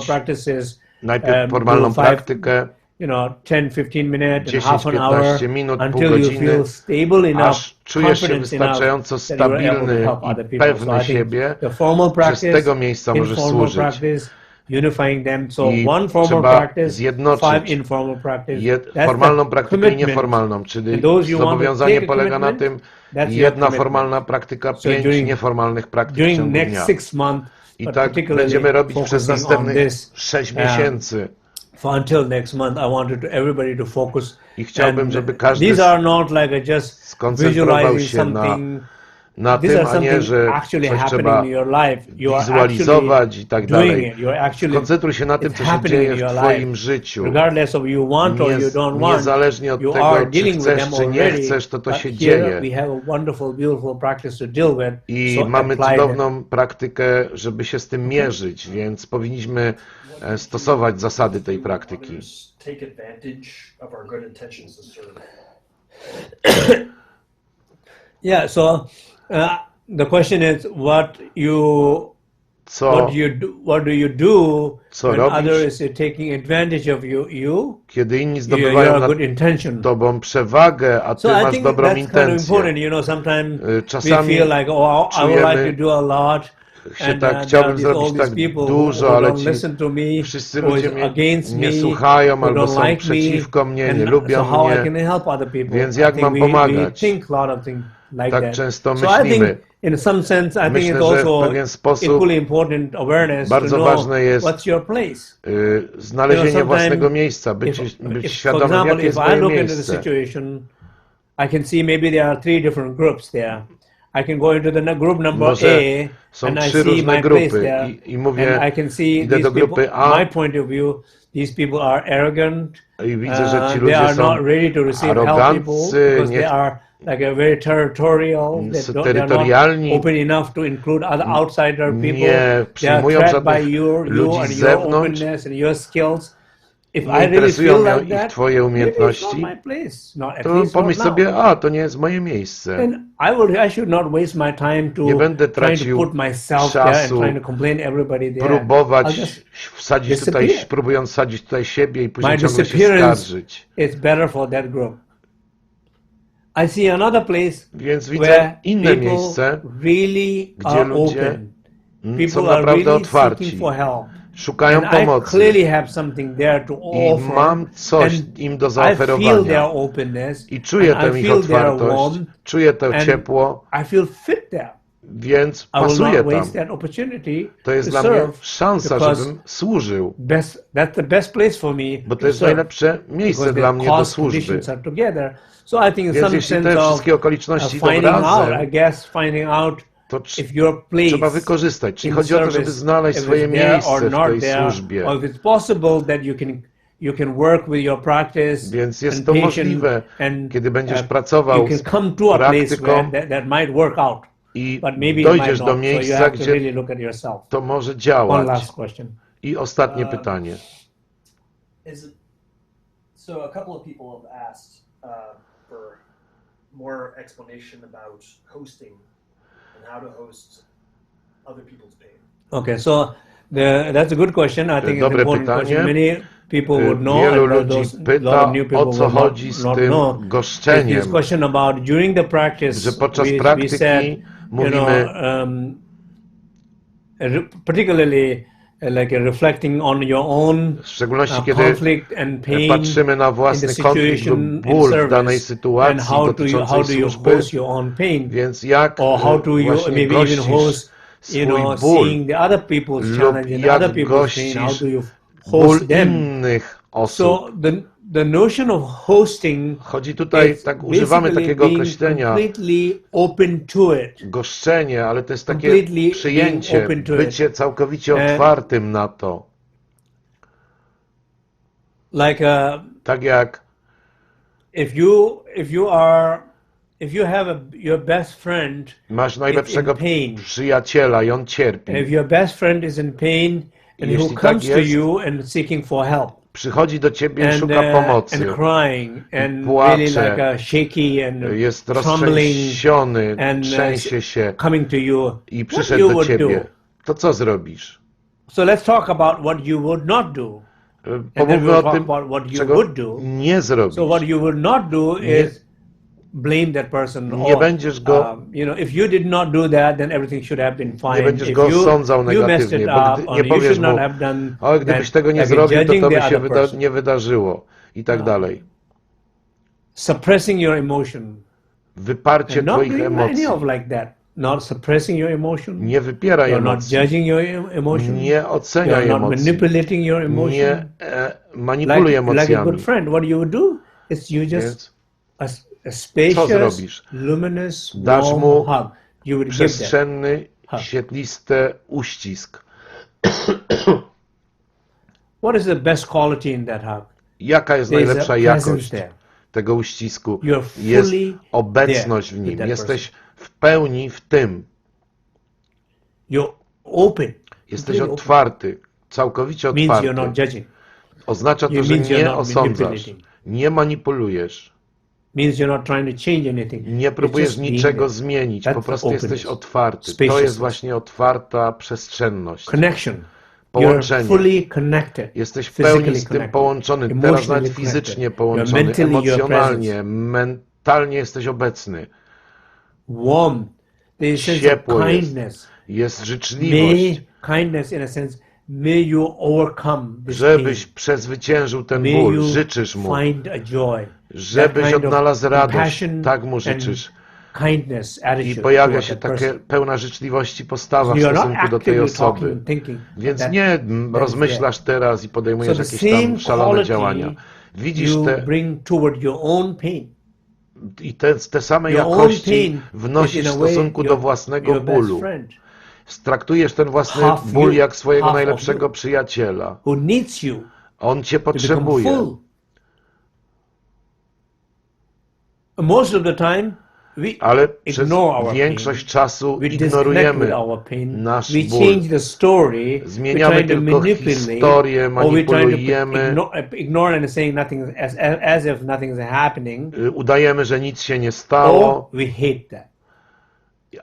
najpierw formalną praktykę, 10-15 minutes and half an hour 10-15 minut, pół until you godziny, feel stable enough, aż czujesz się confidence enough wystarczająco that you are able to stabilny help other i people. So pewny I think siebie, the formal że z practice, tego miejsca możesz informal służyć. practice, unifying them. So I one formal trzeba practice, zjednoczyć 5 informal practice. That's formalną the praktykę i commitment. nieformalną, czyli And those you want to zobowiązanie take a polega na tym, commitment, that's your jedna commitment. formalna praktyka, So 5 nieformalnych praktyk w during ciągu next dnia. 6 months, I but tak particularly będziemy robić przez focusing on następnych this, 6 miesięcy. for until next month, I wanted everybody to focus. I chciałbym, żeby każdy These are not like just skoncentrował visualizing się something. na These tym, are a nie, something że actually coś happening trzeba in your life. You are wizualizować i tak actually dalej. doing it. You're actually, Skoncentruj się na tym, it's co się happening dzieje in w your Twoim life. życiu. Regardless of you want or you don't want, Niezależnie od you tego, are czy dealing with chcesz, them czy nie already. chcesz, to But się here dzieje. we have a wonderful, beautiful practice to deal with. I So mamy apply them. cudowną praktykę, żeby się z tym mierzyć, więc powinniśmy stosować zasady tej praktyki. Take advantage of our good intentions to serve. Yeah, so the question is what do you do Co when robisz? others are taking advantage of you? Kiedy inni You zdobywają have nad good intention. tobą przewagę, a ty So I masz think dobrą that's kind of intencję. important. Sometimes we Czasami feel like, oh, I would like to do a lot. And tak, there chciałbym are zrobić all these tak people dużo, who ale don't ci listen to me, wszyscy who is ludzie mnie against nie me, słuchają who albo don't są like przeciwko me, mnie, and nie lubią so how I mnie, can help other people? więc jak I think mam we pomagać? think a lot of things like Tak that. często So I myślimy. think in some sense, I think Myślę, it's że w also pewien sposób equally important awareness to bardzo know ważne jest what's your place. znalezienie własnego miejsca, być For świadomym, example, jakie jest if I moje look into the miejsce. situation, I can see maybe there are 3 different groups there. I can go into the group number Może A są and I 3 see różne my place grupy there, i mówię, and I can see idę these do grupy people, A my point of view, these people are arrogant, i widzę, że ci they ludzie are są not ready to receive help people aroganccy, because they are like a very territorial, they are not open enough to include other outsider people, nie they are przyjmują trapped by żadnych you ludzi and z your zewnątrz, openness and your skills. If nie I really interesują feel mnie like ich that, twoje maybe it's not umiejętności, my place, not at to least not pomyśl now. sobie, a to nie jest moje miejsce. Then I should not waste my time to Nie będę trying to tracił put myself there and czasu trying to complain everybody there. I'll próbować just wsadzić tutaj, disappear. próbując wsadzić tutaj siebie i później My ciągle się disappearance skarżyć. is better for that group. I see another place Więc widzę where inne people miejsce, really gdzie are ludzie open. są People are naprawdę really otwarci, seeking for help. szukają And I pomocy clearly have something there to i offer. mam coś And im do I feel their zaoferowania openness. i czuję And tę I ich feel their otwartość, warmth. czuję to and ciepło, I feel fit there. więc I will pasuję not tam. waste that opportunity To jest to dla mnie serve szansa, because żebym służył, that's the best place for me bo to to jest serve, najlepsze miejsce because dla the mnie do cost służby. conditions are together. So I think in Więc some jeśli sense te of wszystkie okoliczności idą finding out, razem, I guess finding out to if your place trzeba wykorzystać. Czyli in chodzi o to, żeby service, znaleźć if swoje it's there miejsce or w not tej there, służbie. or if it's possible that you can work with your practice Więc jest and to patient możliwe, and kiedy będziesz you pracował can z come to a place praktyką where that might work out, i but maybe it dojdziesz might do not. So you miejsca, have to gdzie really look at yourself. to może One działać. last question. I ostatnie pytanie. So a couple of people have asked for more explanation about hosting and how to host other people's pain. Okay, so that's a good question. I think it's an Dobre important pytanie. question. Many people would know, Wielu and ludzi a lot pyta, of new people o co will chodzi z not tym know. There's goszczeniem, this question about during the practice, że podczas we praktyki said, mówimy, particularly like reflecting on your own w szczególności kiedy conflict and pain patrzymy na in the własny konflikt lub situation ból in w danej service, and sytuacji how do dotyczącej you służby, host your own pain, więc jak or how do you właśnie maybe even gościsz host, swój ból seeing the other people's lub challenge and jak other people's pain, how gościsz do you ból host them? innych osób. So the notion of hosting Chodzi tutaj, is tak używamy basically takiego being określenia completely open to it. goszczenie, ale to jest takie Completely przyjęcie, being open to it. bycie całkowicie otwartym na to. Like Tak jak if you have your best friend masz najlepszego in pain, przyjaciela i on cierpi. and if your best friend is in pain and Jeśli who tak comes to jest, you and seeking for help, przychodzi do ciebie i and szuka pomocy, and crying and płacze, really like shaky and jest trembling roztrzęsiony, and trzęsie się coming to you, i what przyszedł you do would ciebie. do? To co zrobisz? So let's talk about what you would not do. pomówmy o tym, czego nie zrobisz. So what you would not do is blame that person. Nie będziesz go, if you did not do that, then everything should have been fine. nie będziesz go osądzał negatywnie, bo nie powiesz mu, o, gdybyś tego nie zrobił, to by się nie wydarzyło i tak dalej. Suppressing your emotion. Wyparcie twoich emocji. Not suppressing your emotion. Nie wypieraj emocji. Not judging your emotion. Nie oceniaj not emocji. Manipulating your emotion. Nie manipuluj emocjami. Like a good friend, what you would do is you just a spacious, luminous, dasz mu hug. You would przestrzenny, świetlisty uścisk. What is the best quality in that hug? Jaka jest najlepsza jakość tego uścisku? Jest obecność w nim. Jesteś w pełni w tym. You're open. Jesteś otwarty, całkowicie otwarty. Oznacza to, że nie osądzasz, nie manipulujesz. Nie próbujesz niczego zmienić, po prostu jesteś otwarty. To jest właśnie otwarta przestrzenność. Połączenie. Jesteś w pełni z tym połączony, teraz nawet fizycznie połączony, emocjonalnie, mentalnie jesteś obecny. Ciepło jest życzliwość. Żebyś przezwyciężył ten ból, życzysz mu. Żebyś odnalazł radość, tak mu życzysz. I pojawia się taka pełna życzliwości postawa w stosunku do tej osoby. Więc nie rozmyślasz teraz i podejmujesz jakieś tam szalone działania. Widzisz i te same jakości wnosisz w stosunku do własnego bólu. Traktujesz ten własny ból jak swojego najlepszego przyjaciela. On cię potrzebuje. Ale przez większość czasu ignorujemy nasz ból. Zmieniamy tylko historię, manipulujemy. Udajemy, że nic się nie stało.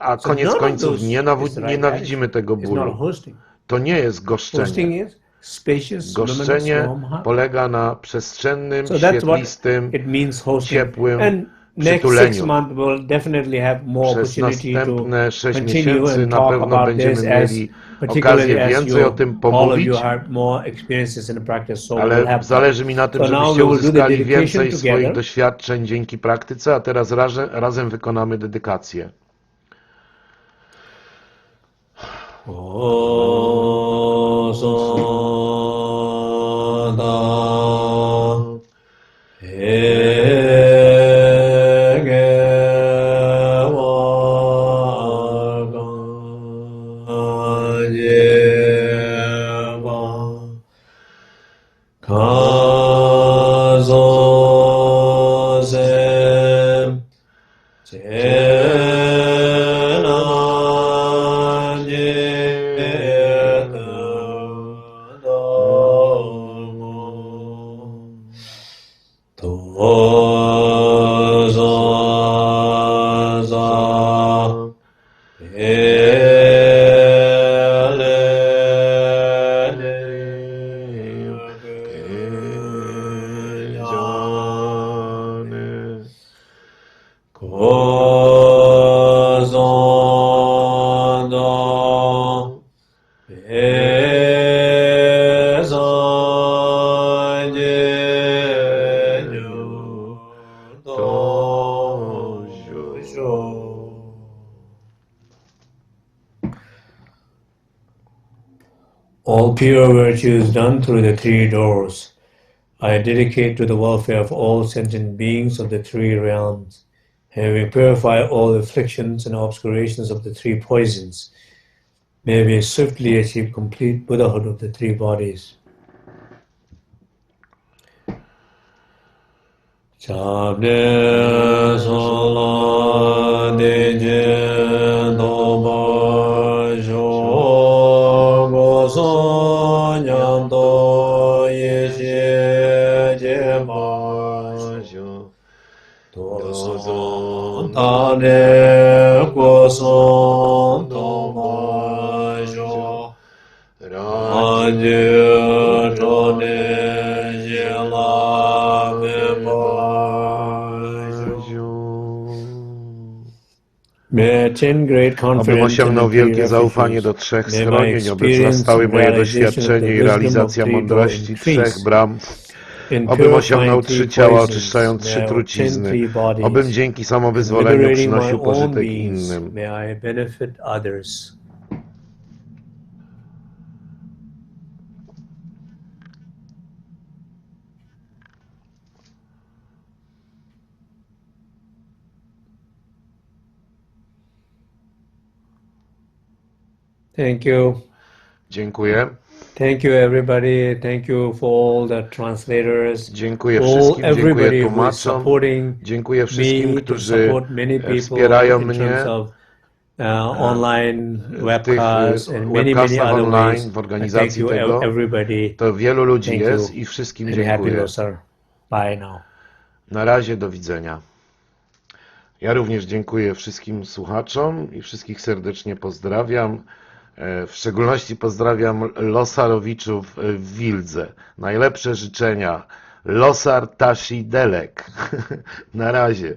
A koniec końców nienawidzimy tego bólu. To nie jest goszczenie. Goszczenie polega na przestrzennym, świetlistym, ciepłym przytuleniu. Przez następne 6 miesięcy na pewno będziemy mieli okazję więcej o tym pomówić, ale zależy mi na tym, żebyście uzyskali więcej swoich doświadczeń dzięki praktyce, a teraz razem wykonamy dedykację. All pure virtues done through the 3 doors, I dedicate to the welfare of all sentient beings of the 3 realms, having purified all the afflictions and obscurations of the 3 poisons. May we swiftly achieve complete Buddhahood of the 3 bodies. Chabde sola de je do ba jo go so nyam do ye je ba jo do so ta de go so do ba jo ra je do de Obym osiągnął wielkie zaufanie do 3 schronień, oby wzrastały moje doświadczenie i realizacja mądrości 3 bram, obym osiągnął 3 ciała, oczyszczając 3 trucizny, obym dzięki samowyzwoleniu przynosił pożytek innym. Thank you. Dziękuję. Thank you everybody. Thank you for all the translators. Dziękuję wszystkim, dziękuję tłumaczom, dziękuję wszystkim, którzy wspierają mnie online w tych webcastach online, w organizacji tego. To wielu ludzi jest i wszystkim dziękuję. Bye now. Na razie, do widzenia. Ja również dziękuję wszystkim słuchaczom i wszystkich serdecznie pozdrawiam. W szczególności pozdrawiam Losarowiczów w Wildze. Najlepsze życzenia. Losar Tashi Delek. Na razie.